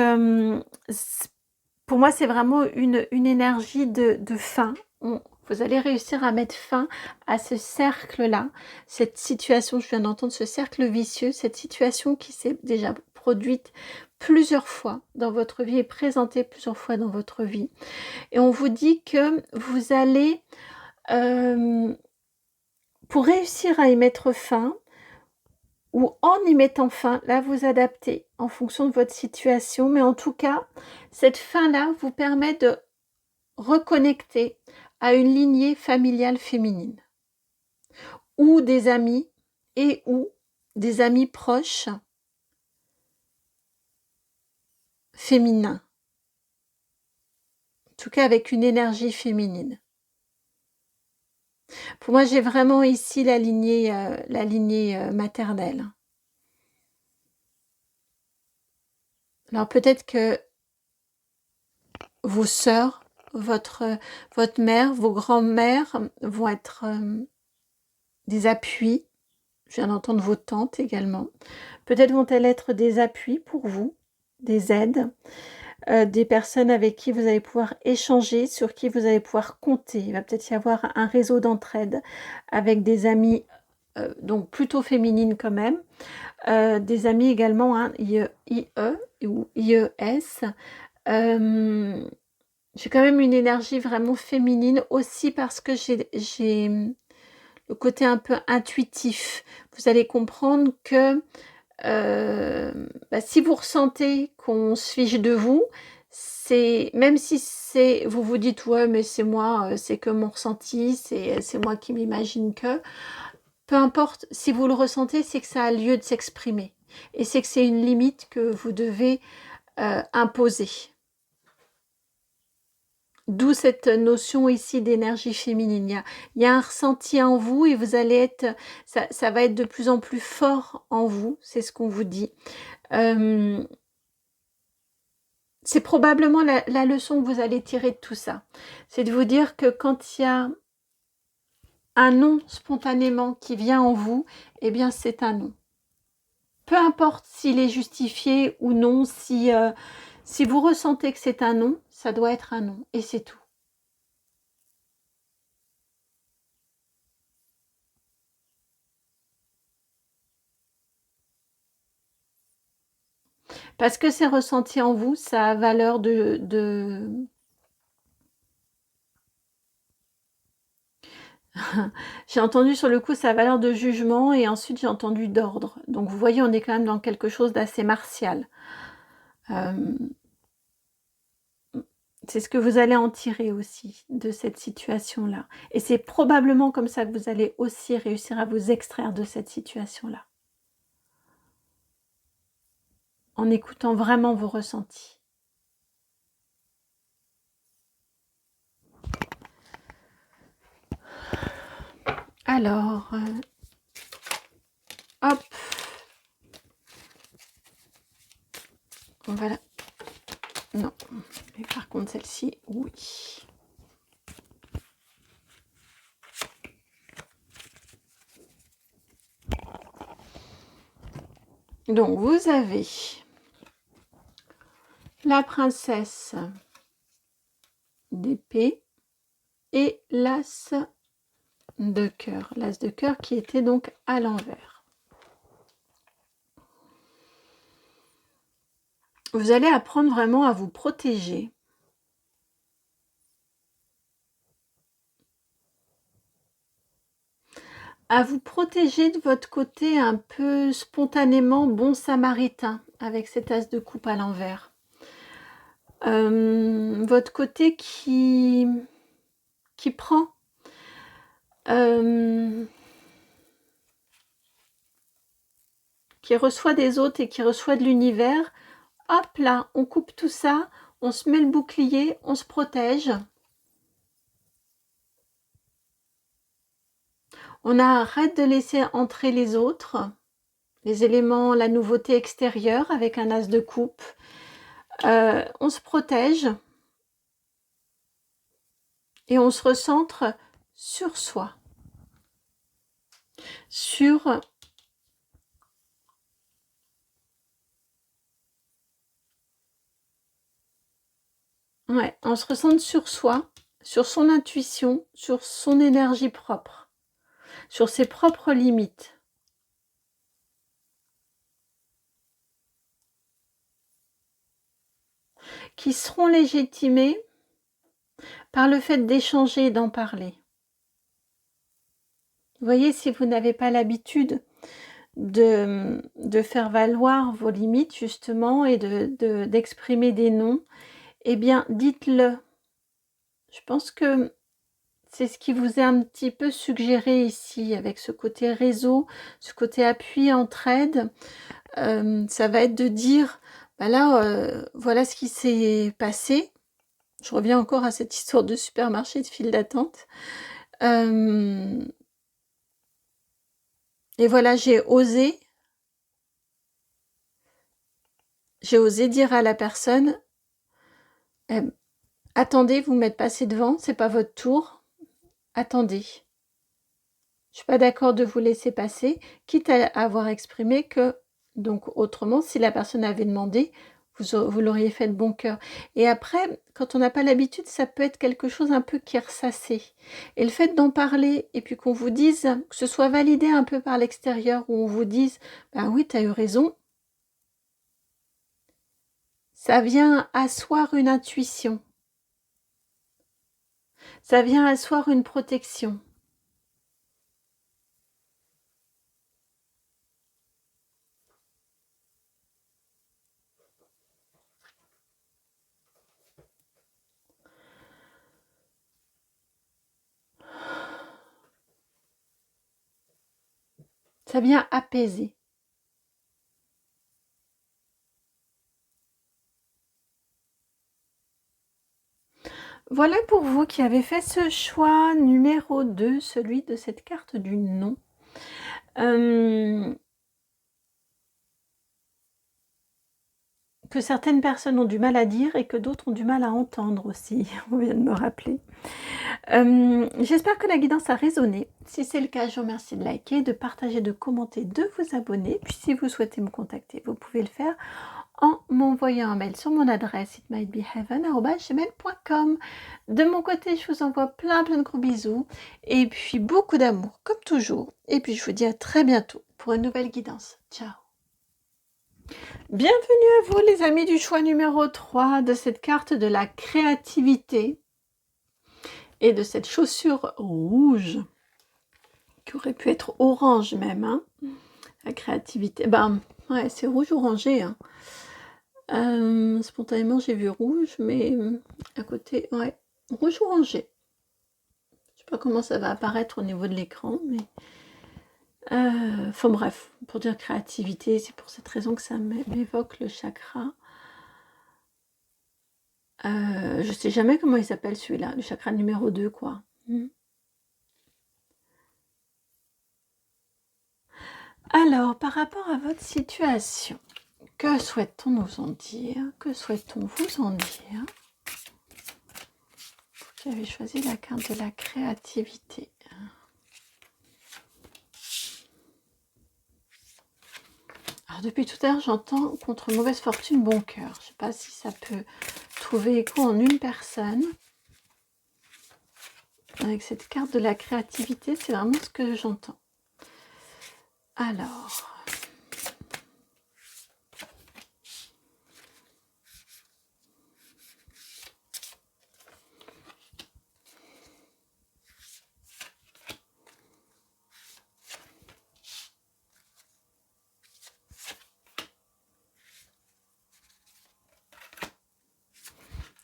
[SPEAKER 1] pour moi, c'est vraiment une énergie de fin. Vous allez réussir à mettre fin à ce cercle-là, cette situation, je viens d'entendre ce cercle vicieux, cette situation qui s'est déjà produite plusieurs fois dans votre vie et présentée plusieurs fois dans votre vie. Et on vous dit que vous allez, pour réussir à y mettre fin, ou en y mettant fin, là vous adaptez en fonction de votre situation, mais en tout cas, cette fin-là vous permet de reconnecter à une lignée familiale féminine, ou des amis, et ou des amis proches féminins, en tout cas avec une énergie féminine. Pour moi, j'ai vraiment ici la lignée maternelle. Alors peut-être que vos sœurs, votre mère, vos grands-mères vont être des appuis. Je viens d'entendre vos tantes également. Peut-être vont-elles être des appuis pour vous, des aides, des personnes avec qui vous allez pouvoir échanger, sur qui vous allez pouvoir compter. Il va peut-être y avoir un réseau d'entraide avec des amis, donc plutôt féminines quand même, des amis également, hein, IE ou IES. J'ai quand même une énergie vraiment féminine aussi parce que j'ai le côté un peu intuitif. Vous allez comprendre que si vous ressentez qu'on se fiche de vous, c'est même si vous vous dites ouais mais c'est moi, c'est que mon ressenti, c'est moi qui m'imagine que, peu importe, si vous le ressentez, c'est que ça a lieu de s'exprimer et c'est que c'est une limite que vous devez imposer. D'où cette notion ici d'énergie féminine. Il y a un ressenti en vous et vous allez être, ça va être de plus en plus fort en vous, c'est ce qu'on vous dit. C'est probablement la leçon que vous allez tirer de tout ça. C'est de vous dire que quand il y a un non spontanément qui vient en vous, eh bien c'est un non. Peu importe s'il est justifié ou non, si vous ressentez que c'est un non, ça doit être un non et c'est tout. Parce que c'est ressenti en vous, ça a valeur J'ai entendu sur le coup ça a valeur de jugement et ensuite j'ai entendu d'ordre. Donc vous voyez, on est quand même dans quelque chose d'assez martial. C'est ce que vous allez en tirer aussi de cette situation-là. Et c'est probablement comme ça que vous allez aussi réussir à vous extraire de cette situation-là. En écoutant vraiment vos ressentis. Alors, hop. Voilà. Non. Mais par contre, celle-ci, oui. Donc, vous avez la princesse d'épée et l'as de cœur. L'as de cœur qui était donc à l'envers. Vous allez apprendre vraiment à vous protéger. À vous protéger de votre côté un peu spontanément bon samaritain avec cet as de coupe à l'envers. Votre côté qui prend qui reçoit des autres et qui reçoit de l'univers. Hop là, on coupe tout ça, on se met le bouclier, on se protège. On arrête de laisser entrer les autres, les éléments, la nouveauté extérieure avec un as de coupe. On se protège et on se recentre sur soi, sur Ouais, on se recentre sur soi, sur son intuition, sur son énergie propre, sur ses propres limites. Qui seront légitimées par le fait d'échanger et d'en parler. Vous voyez, si vous n'avez pas l'habitude de faire valoir vos limites, justement, et d'exprimer des non, eh bien, dites-le. Je pense que c'est ce qui vous est un petit peu suggéré ici, avec ce côté réseau, ce côté appui, entraide. Ça va être de dire, bah là, voilà ce qui s'est passé. Je reviens encore à cette histoire de supermarché, de file d'attente. Et voilà, j'ai osé dire à la personne, attendez, vous m'êtes passé devant, c'est pas votre tour, attendez. Je suis pas d'accord de vous laisser passer, quitte à avoir exprimé que, donc autrement, si la personne avait demandé, vous l'auriez fait de bon cœur. Et après, quand on n'a pas l'habitude, ça peut être quelque chose un peu qui est ressassé. Et le fait d'en parler, et puis qu'on vous dise, que ce soit validé un peu par l'extérieur, où on vous dise, ben oui, tu as eu raison, ça vient asseoir une intuition. Ça vient asseoir une protection. Ça vient apaiser. Voilà pour vous qui avez fait ce choix numéro 2, celui de cette carte du non. Que certaines personnes ont du mal à dire et que d'autres ont du mal à entendre aussi, on vient de me rappeler. J'espère que la guidance a résonné. Si c'est le cas, je vous remercie de liker, de partager, de commenter, de vous abonner. Puis si vous souhaitez me contacter, vous pouvez le faire en m'envoyant un mail sur mon adresse itmightbeheaven@gmail.com. De mon côté, je vous envoie plein de gros bisous et puis beaucoup d'amour comme toujours. Et puis je vous dis à très bientôt pour une nouvelle guidance. Ciao. Bienvenue à vous les amis du choix numéro 3 de cette carte de la créativité et de cette chaussure rouge qui aurait pu être orange même, hein. La créativité, ben ouais, c'est rouge orangé, hein. Spontanément j'ai vu rouge, mais à côté, ouais, rouge orangé. Je sais pas comment ça va apparaître au niveau de l'écran, mais enfin bref, pour dire créativité, c'est pour cette raison que ça m'évoque le chakra. Je sais jamais comment il s'appelle celui-là, le chakra numéro 2, quoi. Alors, par rapport à votre situation, que souhaite-t-on nous en dire? Que souhaite-t-on vous en dire? Vous avez choisi la carte de la créativité. Alors, depuis tout à l'heure, j'entends contre mauvaise fortune, bon cœur. Je ne sais pas si ça peut trouver écho en une personne. Avec cette carte de la créativité, c'est vraiment ce que j'entends. Alors...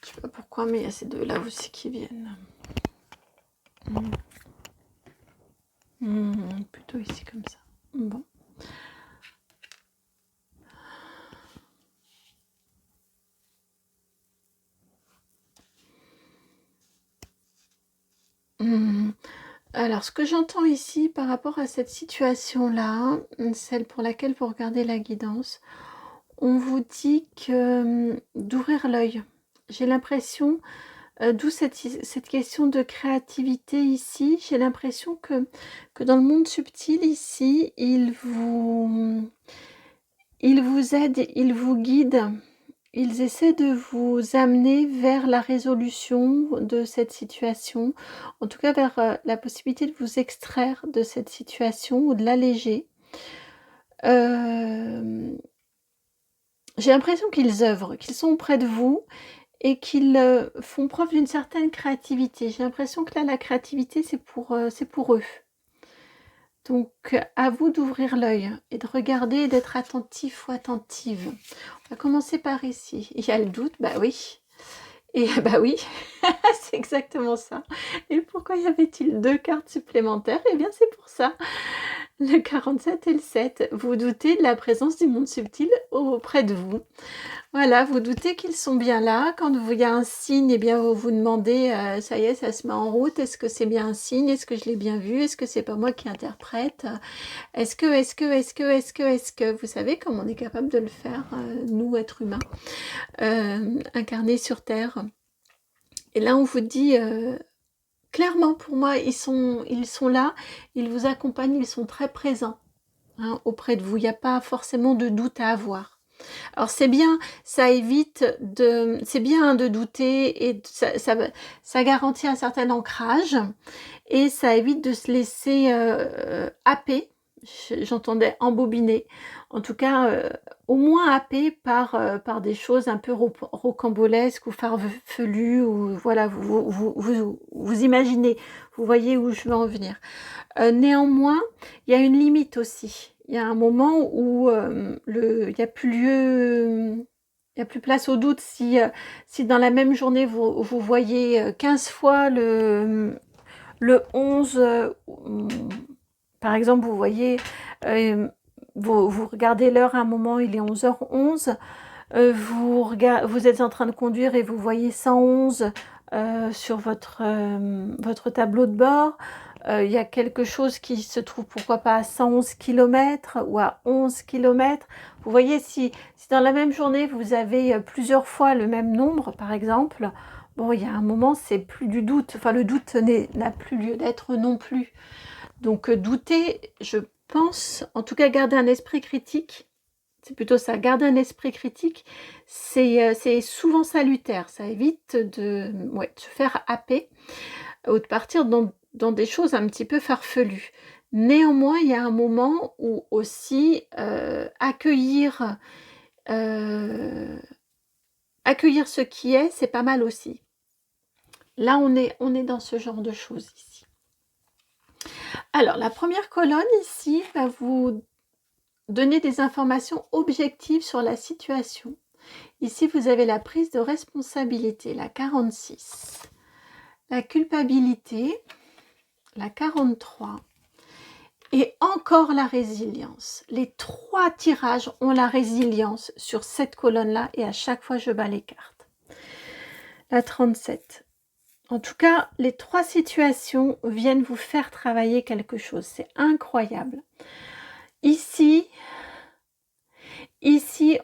[SPEAKER 1] je sais pas pourquoi, mais il y a ces deux-là aussi qui viennent. Plutôt ici comme ça. Bon. Alors, ce que j'entends ici par rapport à cette situation-là, celle pour laquelle vous regardez la guidance, on vous dit que d'ouvrir l'œil. J'ai l'impression, d'où cette question de créativité ici, j'ai l'impression que dans le monde subtil ici, il vous aide, il vous guide ils essaient de vous amener vers la résolution de cette situation, en tout cas vers, la possibilité de vous extraire de cette situation ou de l'alléger. Hem, j'ai l'impression qu'ils œuvrent, qu'ils sont auprès de vous et qu'ils, font preuve d'une certaine créativité. J'ai l'impression que là, la créativité, c'est pour eux. Donc, à vous d'ouvrir l'œil et de regarder et d'être attentif ou attentive. On va commencer par ici. Il y a le doute, bah oui. Et bah oui, c'est exactement ça. Et pourquoi y avait-il 2 cartes supplémentaires? Eh bien, c'est pour ça. Le 47 et le 7. Vous doutez de la présence du monde subtil auprès de vous. Voilà, vous doutez qu'ils sont bien là. Quand il y a un signe, eh bien, vous vous demandez, ça y est, ça se met en route. Est-ce que c'est bien un signe? Est-ce que je l'ai bien vu? Est-ce que c'est pas moi qui interprète? Est-ce que vous savez comme on est capable de le faire, nous, êtres humains, incarnés sur Terre. Et là, on vous dit, clairement, pour moi, ils sont là, ils vous accompagnent, ils sont très présents, hein, auprès de vous. Il n'y a pas forcément de doute à avoir. Alors c'est bien, ça évite de... C'est bien hein, de douter et ça garantit un certain ancrage et ça évite de se laisser happer. J'entendais embobiner. En tout cas, au moins happé par des choses un peu rocambolesques ou farfelues, ou voilà, vous imaginez, vous voyez où je veux en venir. Néanmoins, il y a une limite aussi. Il y a un moment où il n'y a plus lieu, il n'y a plus place au doute. Si dans la même journée, vous voyez 15 fois le 11, par exemple, vous voyez, vous regardez l'heure à un moment, il est 11h11, vous êtes en train de conduire et vous voyez 111 sur votre tableau de bord. Il y a quelque chose qui se trouve, pourquoi pas, à 111 km ou à 11 km. Vous voyez, si dans la même journée, vous avez plusieurs fois le même nombre, par exemple, bon, il y a un moment, c'est plus du doute. Enfin, le doute n'a plus lieu d'être non plus. Donc, douter, je pense, en tout cas, garder un esprit critique, c'est plutôt ça, garder un esprit critique, c'est souvent salutaire. Ça évite de se faire happer ou de partir dans des choses un petit peu farfelues. Néanmoins, il y a un moment où aussi accueillir ce qui est, c'est pas mal aussi. Là, on est dans ce genre de choses ici. Alors, la première colonne ici va vous donner des informations objectives sur la situation. Ici, vous avez la prise de responsabilité, la 46. La culpabilité, la 43. Et encore la résilience. Les 3 tirages ont la résilience sur cette colonne-là et à chaque fois, je bats les cartes. La 37. En tout cas, les 3 situations viennent vous faire travailler quelque chose. C'est incroyable. Ici,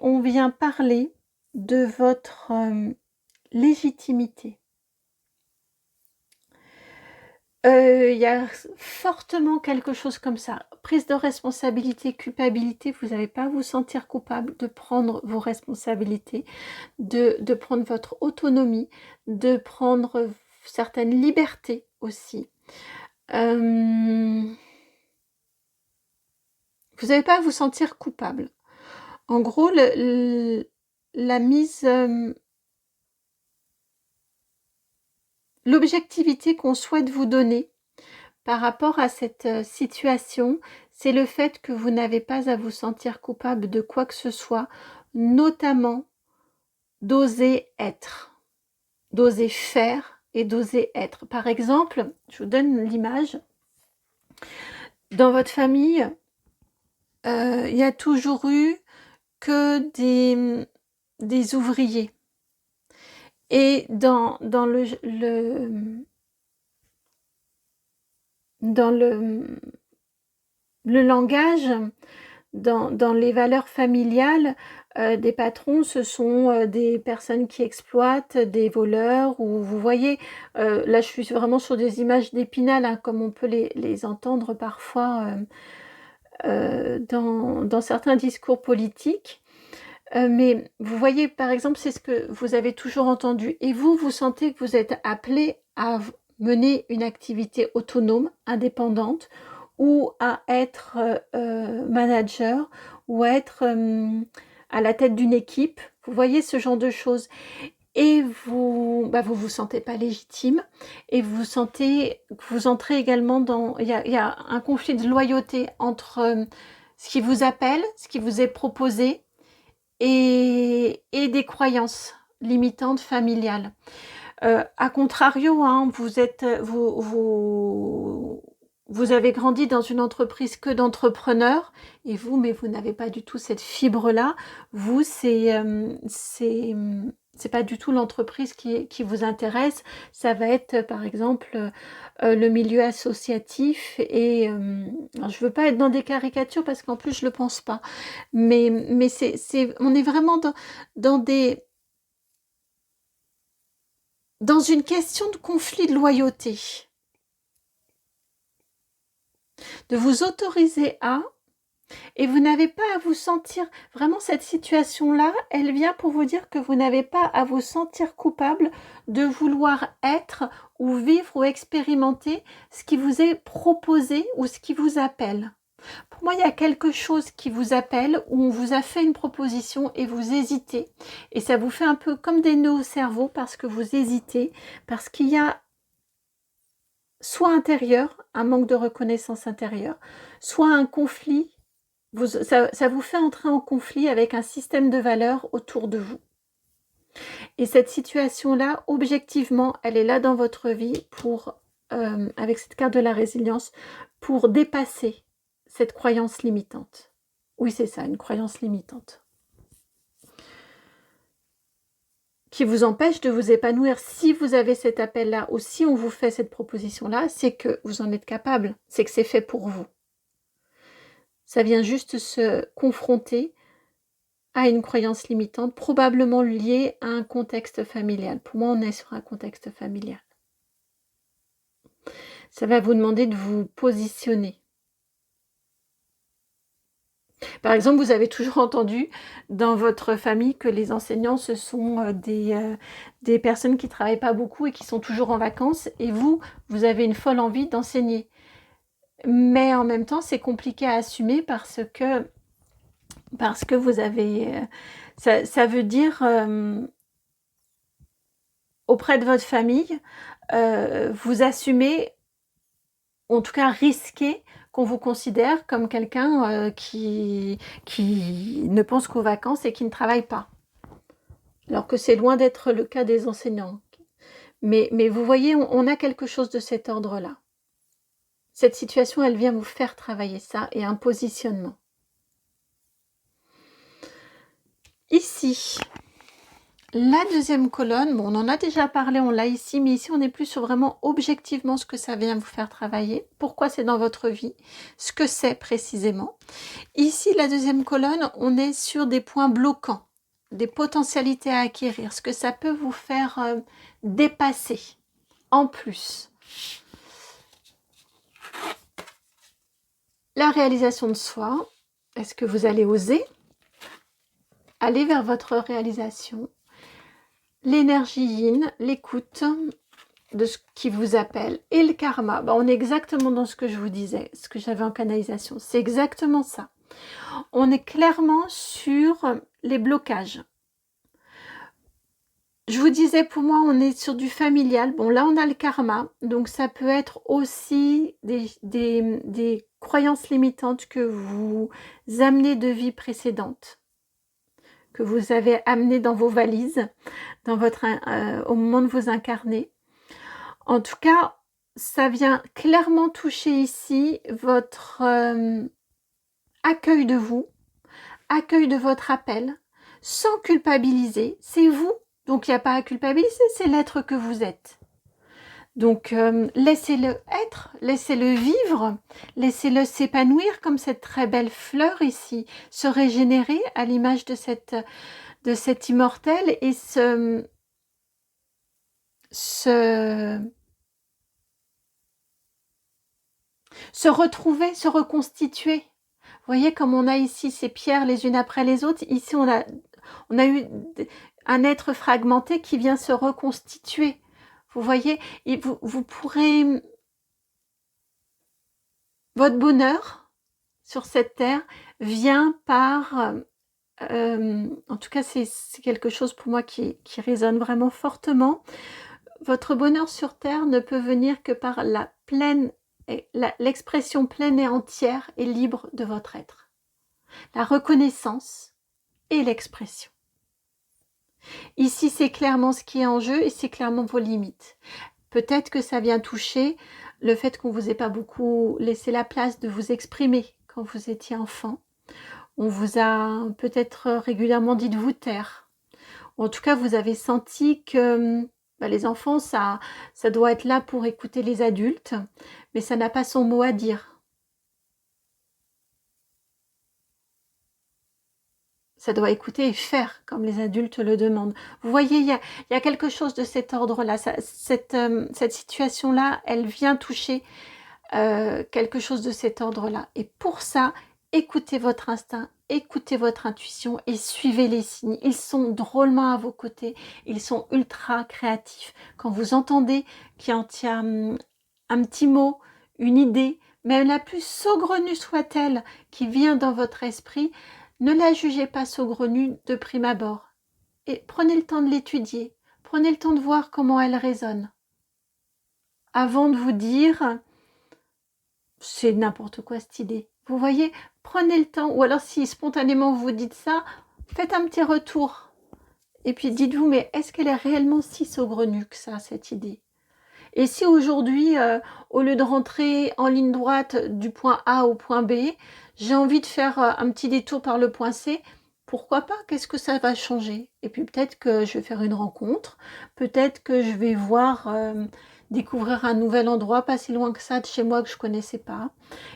[SPEAKER 1] on vient parler de votre légitimité. Il y a fortement quelque chose comme ça. Prise de responsabilité, culpabilité, vous n'allez pas vous sentir coupable de prendre vos responsabilités, de prendre votre autonomie, de prendre certaines libertés aussi. Vous n'allez pas vous sentir coupable. En gros, la mise... l'objectivité qu'on souhaite vous donner par rapport à cette situation, c'est le fait que vous n'avez pas à vous sentir coupable de quoi que ce soit, notamment d'oser être, d'oser faire et d'oser être. Par exemple, je vous donne l'image, dans votre famille, il y a toujours eu que des ouvriers. Et dans le langage, dans les valeurs familiales, des patrons, ce sont des personnes qui exploitent, des voleurs, ou vous voyez, là je suis vraiment sur des images d'Épinal, hein, comme on peut les entendre parfois dans certains discours politiques. Mais vous voyez, par exemple, c'est ce que vous avez toujours entendu. Et vous, vous sentez que vous êtes appelé à mener une activité autonome, indépendante, ou à être manager, ou à être à la tête d'une équipe. Vous voyez ce genre de choses. Et vous, vous sentez pas légitime, et vous sentez que vous entrez également dans, il y a un conflit de loyauté entre ce qui vous appelle, ce qui vous est proposé, et des croyances limitantes familiales. À contrario, hein, vous avez grandi dans une entreprise que d'entrepreneurs, et vous, mais vous n'avez pas du tout cette fibre-là. Vous, c'est pas du tout l'entreprise qui vous intéresse. Ça va être, par exemple, le milieu associatif. Et alors, je veux pas être dans des caricatures parce qu'en plus, je le pense pas. Mais on est vraiment dans une question de conflit de loyauté. De vous autoriser à, et vous n'avez pas à vous sentir, vraiment cette situation-là, elle vient pour vous dire que vous n'avez pas à vous sentir coupable de vouloir être ou vivre ou expérimenter ce qui vous est proposé ou ce qui vous appelle. Pour moi, il y a quelque chose qui vous appelle, où on vous a fait une proposition et vous hésitez. Et ça vous fait un peu comme des nœuds au cerveau parce que vous hésitez, parce qu'il y a soit intérieur, un manque de reconnaissance intérieure, soit un conflit. Ça vous fait entrer en conflit avec un système de valeurs autour de vous. Et cette situation-là, objectivement, elle est là dans votre vie pour, avec cette carte de la résilience, pour dépasser cette croyance limitante. Oui, c'est ça, une croyance limitante. Qui vous empêche de vous épanouir. Si vous avez cet appel-là ou si on vous fait cette proposition-là, c'est que vous en êtes capable, c'est que c'est fait pour vous. Ça vient juste se confronter à une croyance limitante, probablement liée à un contexte familial. Pour moi, on est sur un contexte familial. Ça va vous demander de vous positionner. Par exemple, vous avez toujours entendu dans votre famille que les enseignants, ce sont des personnes qui ne travaillent pas beaucoup et qui sont toujours en vacances. Et vous avez une folle envie d'enseigner. Mais en même temps, c'est compliqué à assumer parce que vous avez... ça veut dire, auprès de votre famille, vous assumez, en tout cas risquer qu'on vous considère comme quelqu'un qui ne pense qu'aux vacances et qui ne travaille pas. Alors que c'est loin d'être le cas des enseignants. Mais vous voyez, on a quelque chose de cet ordre-là. Cette situation, elle vient vous faire travailler ça et un positionnement. Ici, la deuxième colonne, bon, on en a déjà parlé, on l'a ici, mais ici on est plus sur vraiment objectivement ce que ça vient vous faire travailler, pourquoi c'est dans votre vie, ce que c'est précisément. Ici, la deuxième colonne, on est sur des points bloquants, des potentialités à acquérir, ce que ça peut vous faire dépasser en plus. La réalisation de soi, est-ce que vous allez oser aller vers votre réalisation? L'énergie yin, l'écoute de ce qui vous appelle, et le karma. On est exactement dans ce que je vous disais, ce que j'avais en canalisation. C'est exactement ça. On est clairement sur les blocages. Je vous disais, pour moi, on est sur du familial. Bon, là, on a le karma. Donc, ça peut être aussi des croyances limitantes que vous amenez de vies précédentes, que vous avez amenées dans vos valises, dans au moment de vous incarner. En tout cas, ça vient clairement toucher ici votre accueil de vous, accueil de votre appel, sans culpabiliser. C'est vous, donc il n'y a pas à culpabiliser, c'est l'être que vous êtes. Donc laissez-le être, laissez-le vivre, laissez-le s'épanouir comme cette très belle fleur ici, se régénérer à l'image de cet immortel et se retrouver, se reconstituer. Vous voyez comme on a ici ces pierres les unes après les autres. Ici, on a On a eu un être fragmenté qui vient se reconstituer. Vous voyez, et vous pourrez... Votre bonheur sur cette terre vient par... en tout cas, c'est quelque chose pour moi qui résonne vraiment fortement. Votre bonheur sur terre ne peut venir que par l'expression pleine et entière et libre de votre être. La reconnaissance et l'expression. Ici, c'est clairement ce qui est en jeu et c'est clairement vos limites. Peut-être que ça vient toucher le fait qu'on vous ait pas beaucoup laissé la place de vous exprimer quand vous étiez enfant. On vous a peut-être régulièrement dit de vous taire. Ou en tout cas, vous avez senti que les enfants, ça doit être là pour écouter les adultes, mais ça n'a pas son mot à dire. Ça doit écouter et faire comme les adultes le demandent. Vous voyez, il y a quelque chose de cet ordre-là. Cette situation-là, elle vient toucher quelque chose de cet ordre-là. Et pour ça, écoutez votre instinct, écoutez votre intuition et suivez les signes. Ils sont drôlement à vos côtés. Ils sont ultra créatifs. Quand vous entendez qu'il y a un petit mot, une idée, même la plus saugrenue soit-elle, qui vient dans votre esprit, ne la jugez pas saugrenue de prime abord. Et prenez le temps de l'étudier. Prenez le temps de voir comment elle résonne. Avant de vous dire, c'est n'importe quoi cette idée. Vous voyez, prenez le temps. Ou alors si spontanément vous dites ça, faites un petit retour. Et puis dites-vous, mais est-ce qu'elle est réellement si saugrenue que ça, cette idée ? Et si aujourd'hui, au lieu de rentrer en ligne droite du point A au point B, j'ai envie de faire un petit détour par le point C, pourquoi pas? Qu'est-ce que ça va changer? Et puis peut-être que je vais faire une rencontre, peut-être que je vais découvrir un nouvel endroit pas si loin que ça de chez moi que je connaissais pas.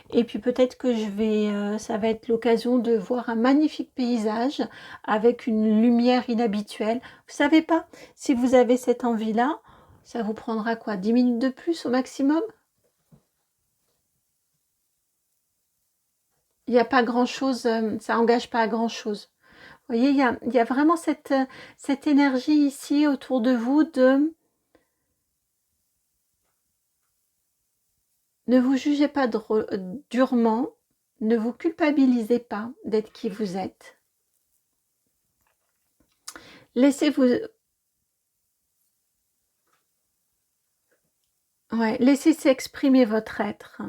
[SPEAKER 1] Et puis peut-être que ça va être l'occasion de voir un magnifique paysage avec une lumière inhabituelle. Vous savez pas, si vous avez cette envie-là, ça vous prendra quoi? 10 minutes de plus au maximum? Il n'y a pas grand-chose, ça n'engage pas à grand-chose. Vous voyez, il y a vraiment cette énergie ici autour de vous de... Ne vous jugez pas durement, ne vous culpabilisez pas d'être qui vous êtes. Laissez s'exprimer votre être.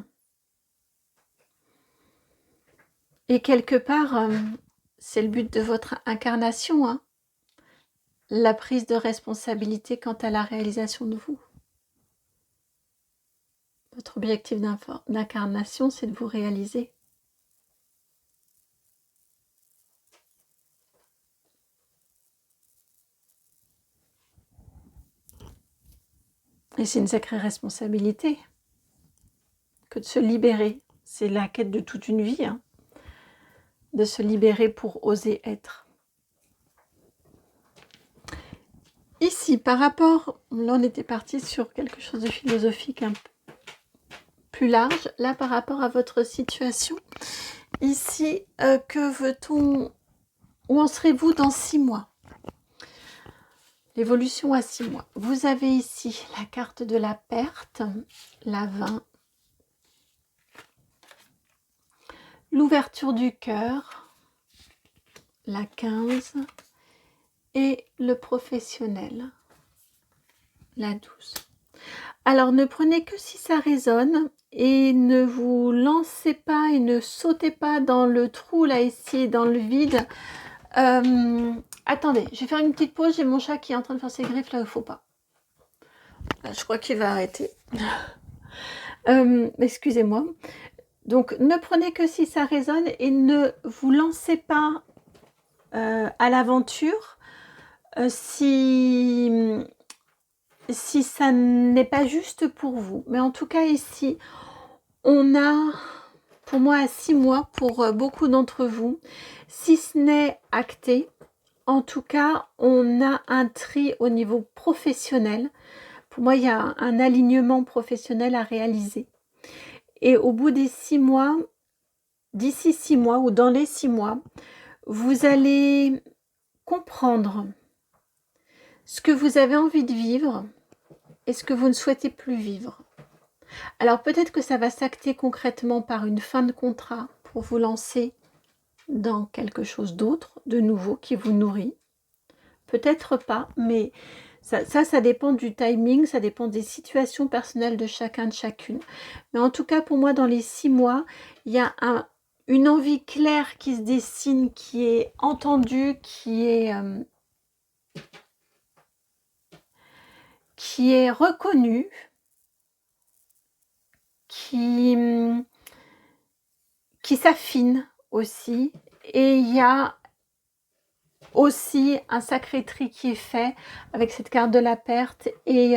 [SPEAKER 1] Et quelque part, c'est le but de votre incarnation, hein, la prise de responsabilité quant à la réalisation de vous. Votre objectif d'incarnation, c'est de vous réaliser. Et c'est une sacrée responsabilité que de se libérer. C'est la quête de toute une vie, hein, de se libérer pour oser être. Ici, par rapport, là on était parti sur quelque chose de philosophique un peu plus large. Là, par rapport à votre situation, ici, que veut-on, où en serez-vous dans 6 mois? L'évolution à 6 mois. Vous avez ici la carte de la perte, la 20, l'ouverture du cœur, la 15 et le professionnel, la 12. Alors ne prenez que si ça résonne et ne vous lancez pas et ne sautez pas dans le trou là ici, dans le vide. Attendez, je vais faire une petite pause, j'ai mon chat qui est en train de faire ses griffes là où il ne faut pas. Là, je crois qu'il va arrêter. Excusez-moi. Donc ne prenez que si ça résonne et ne vous lancez pas à l'aventure si ça n'est pas juste pour vous. Mais en tout cas ici, on a, pour moi, à 6 mois, pour beaucoup d'entre vous, si ce n'est acté, en tout cas, on a un tri au niveau professionnel. Pour moi, il y a un alignement professionnel à réaliser. Et au bout des 6 mois, d'ici 6 mois ou dans les 6 mois, vous allez comprendre ce que vous avez envie de vivre et ce que vous ne souhaitez plus vivre. Alors peut-être que ça va s'acter concrètement par une fin de contrat pour vous lancer dans quelque chose d'autre, de nouveau, qui vous nourrit. Peut-être pas, mais ça dépend du timing, ça dépend des situations personnelles de chacun, de chacune. Mais en tout cas, pour moi, dans les 6 mois, il y a une envie claire qui se dessine, qui est entendue, qui est reconnue, qui s'affine aussi. Et il y a aussi un sacré tri qui est fait avec cette carte de la perte et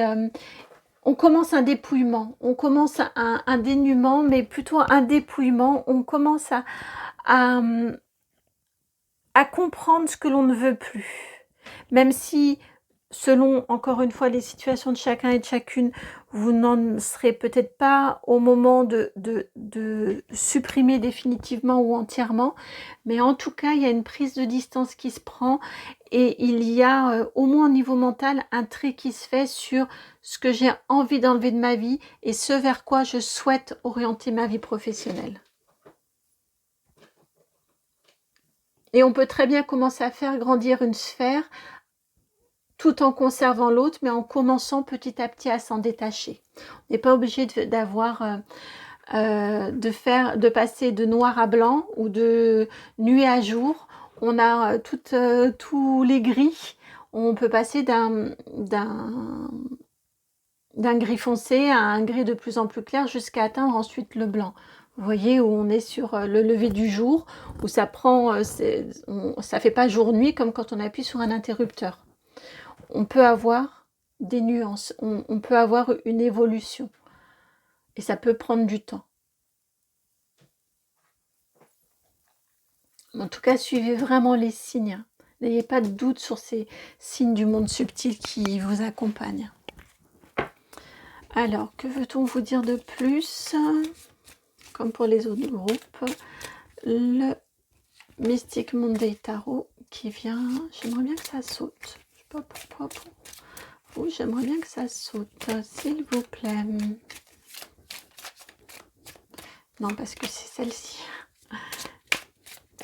[SPEAKER 1] on commence un dépouillement, on commence un dénuement, mais plutôt un dépouillement. On commence à comprendre ce que l'on ne veut plus, même si selon encore une fois les situations de chacun et de chacune, vous n'en serez peut-être pas au moment de supprimer définitivement ou entièrement, mais en tout cas il y a une prise de distance qui se prend et il y a au moins au niveau mental un trait qui se fait sur ce que j'ai envie d'enlever de ma vie et ce vers quoi je souhaite orienter ma vie professionnelle. Et on peut très bien commencer à faire grandir une sphère tout en conservant l'autre, mais en commençant petit à petit à s'en détacher. On n'est pas obligé de passer de noir à blanc ou de nuit à jour. On a tous les gris. On peut passer d'un gris foncé à un gris de plus en plus clair jusqu'à atteindre ensuite le blanc. Vous voyez, où on est sur le lever du jour, où ça prend, ça fait pas jour-nuit comme quand on appuie sur un interrupteur. On peut avoir des nuances, on peut avoir une évolution. Et ça peut prendre du temps. En tout cas, suivez vraiment les signes. N'ayez pas de doute sur ces signes du monde subtil qui vous accompagnent. Alors, que veut-on vous dire de plus? Comme pour les autres groupes, le Mystic Monday Tarot qui vient. J'aimerais bien que ça saute. Je ne sais pas pourquoi. Pour vous, j'aimerais bien que ça saute, s'il vous plaît. Non, parce que c'est celle-ci.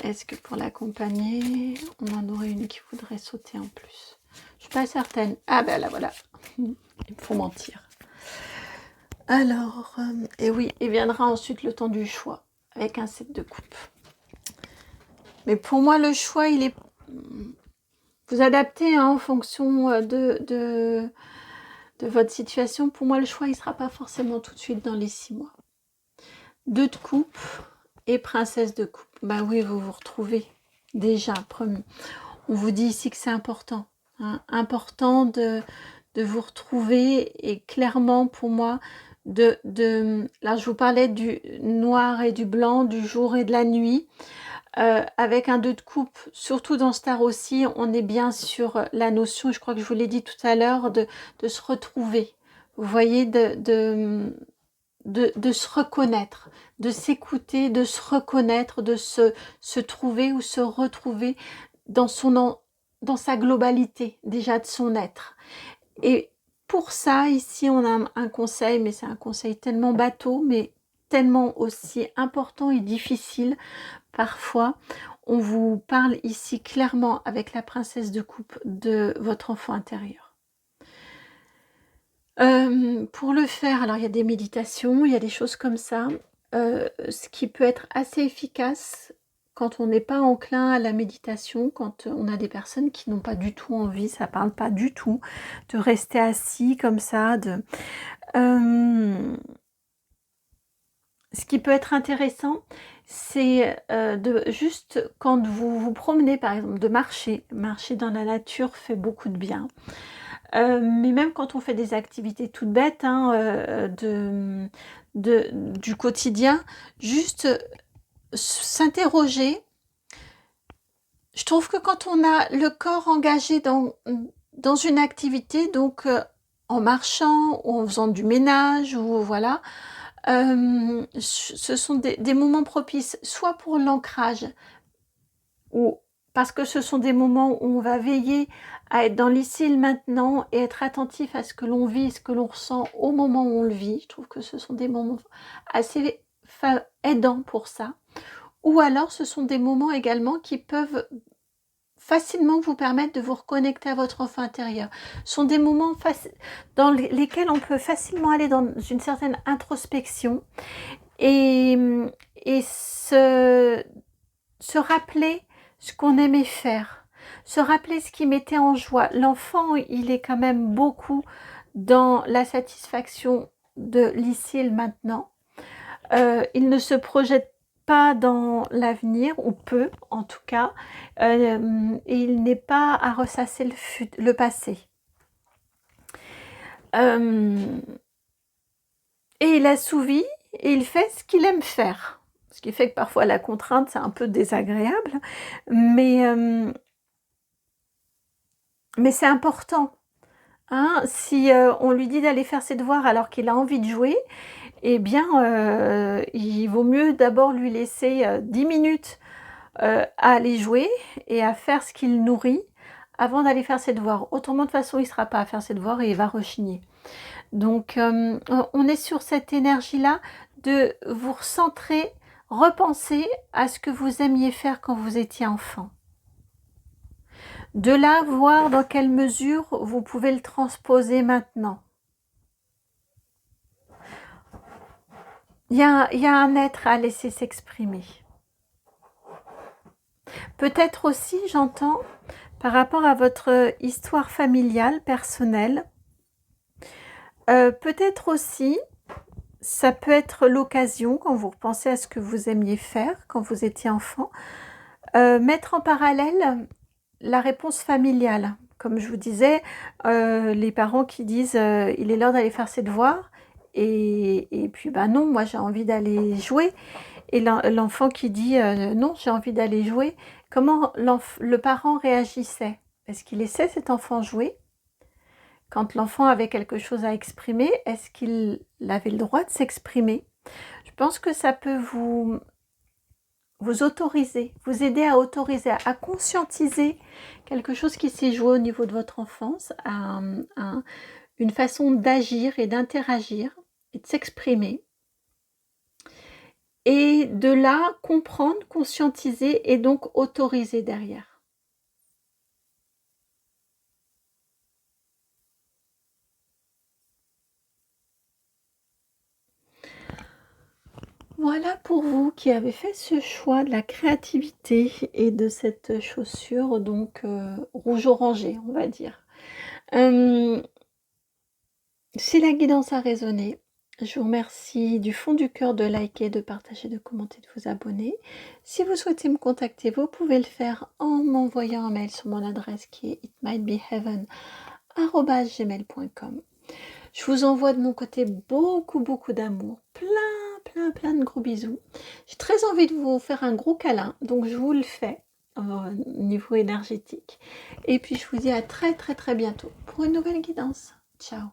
[SPEAKER 1] Est-ce que pour l'accompagner, on en aurait une qui voudrait sauter en plus? Je suis pas certaine. Ah ben là, voilà. Il me faut mentir. Alors, et oui, il viendra ensuite le temps du choix, avec un 7 de coupe. Mais pour moi, le choix, il est... Vous adaptez en fonction de votre situation. Pour moi, le choix, il ne sera pas forcément tout de suite dans les 6 mois. 2 de coupe et princesse de coupe. Bah oui, vous vous retrouvez déjà. On vous dit ici que c'est important. Hein, important de vous retrouver et clairement pour moi, là je vous parlais du noir et du blanc, du jour et de la nuit. Avec un 2 de coupe, surtout dans Star aussi, on est bien sur la notion, je crois que je vous l'ai dit tout à l'heure, de se retrouver. Vous voyez, de se reconnaître, de s'écouter, de se reconnaître, de se trouver ou se retrouver dans sa globalité, déjà de son être. Et pour ça, ici, on a un conseil, mais c'est un conseil tellement bateau, mais tellement aussi important et difficile. Parfois, on vous parle ici clairement avec la princesse de coupe de votre enfant intérieur. Pour le faire, alors il y a des méditations, il y a des choses comme ça. Ce qui peut être assez efficace quand on n'est pas enclin à la méditation, quand on a des personnes qui n'ont pas du tout envie, ça parle pas du tout, de rester assis comme ça. Ce qui peut être intéressant, c'est juste quand vous vous promenez, par exemple, de marcher. Marcher dans la nature fait beaucoup de bien. Mais même quand on fait des activités toutes bêtes hein, du quotidien, juste s'interroger. Je trouve que quand on a le corps engagé dans une activité, donc en marchant ou en faisant du ménage, ou voilà, ce sont des moments propices, soit pour l'ancrage, où parce que ce sont des moments où on va veiller à être dans l'ici et le maintenant et être attentif à ce que l'on vit, ce que l'on ressent au moment où on le vit. Je trouve que ce sont des moments assez aidants pour ça. Ou alors ce sont des moments également qui peuvent facilement vous permettre de vous reconnecter à votre enfant intérieur. Ce sont des moments dans lesquels on peut facilement aller dans une certaine introspection et se rappeler ce qu'on aimait faire, se rappeler ce qui mettait en joie. L'enfant, il est quand même beaucoup dans la satisfaction de l'ici et le maintenant. Il ne se projette pas dans l'avenir, ou peu en tout cas, et il n'est pas à ressasser le passé. Et il assouvit et il fait ce qu'il aime faire. Ce qui fait que parfois la contrainte, c'est un peu désagréable, mais c'est important. Hein, si on lui dit d'aller faire ses devoirs alors qu'il a envie de jouer, eh bien, il vaut mieux d'abord lui laisser 10 minutes à aller jouer et à faire ce qu'il nourrit avant d'aller faire ses devoirs. Autrement, de toute façon, il ne sera pas à faire ses devoirs et il va rechigner. Donc, on est sur cette énergie-là de vous recentrer, repenser à ce que vous aimiez faire quand vous étiez enfant. De là, voir dans quelle mesure vous pouvez le transposer maintenant. Il y a un être à laisser s'exprimer. Peut-être aussi, j'entends, par rapport à votre histoire familiale, personnelle, peut-être aussi, ça peut être l'occasion, quand vous repensez à ce que vous aimiez faire quand vous étiez enfant, mettre en parallèle la réponse familiale. Comme je vous disais, les parents qui disent il est l'heure d'aller faire ses devoirs, et puis bah non, moi j'ai envie d'aller jouer, et l'enfant qui dit non, j'ai envie d'aller jouer. Comment le parent réagissait? Est-ce qu'il laissait cet enfant jouer? Quand l'enfant avait quelque chose à exprimer, est-ce qu'il avait le droit de s'exprimer? Je pense que ça peut vous autoriser, vous aider à autoriser, à conscientiser quelque chose qui s'est joué au niveau de votre enfance, une façon d'agir et d'interagir et de s'exprimer. Et de là, comprendre, conscientiser et donc autoriser derrière. Voilà pour vous qui avez fait ce choix de la créativité et de cette chaussure donc rouge-orangé, on va dire. Si la guidance a résonné, je vous remercie du fond du cœur de liker, de partager, de commenter, de vous abonner. Si vous souhaitez me contacter, vous pouvez le faire en m'envoyant un mail sur mon adresse qui est itmightbeheaven@gmail.com. Je vous envoie de mon côté beaucoup d'amour, plein de gros bisous. J'ai très envie de vous faire un gros câlin, donc je vous le fais au niveau énergétique. Et puis je vous dis à très bientôt pour une nouvelle guidance. Ciao.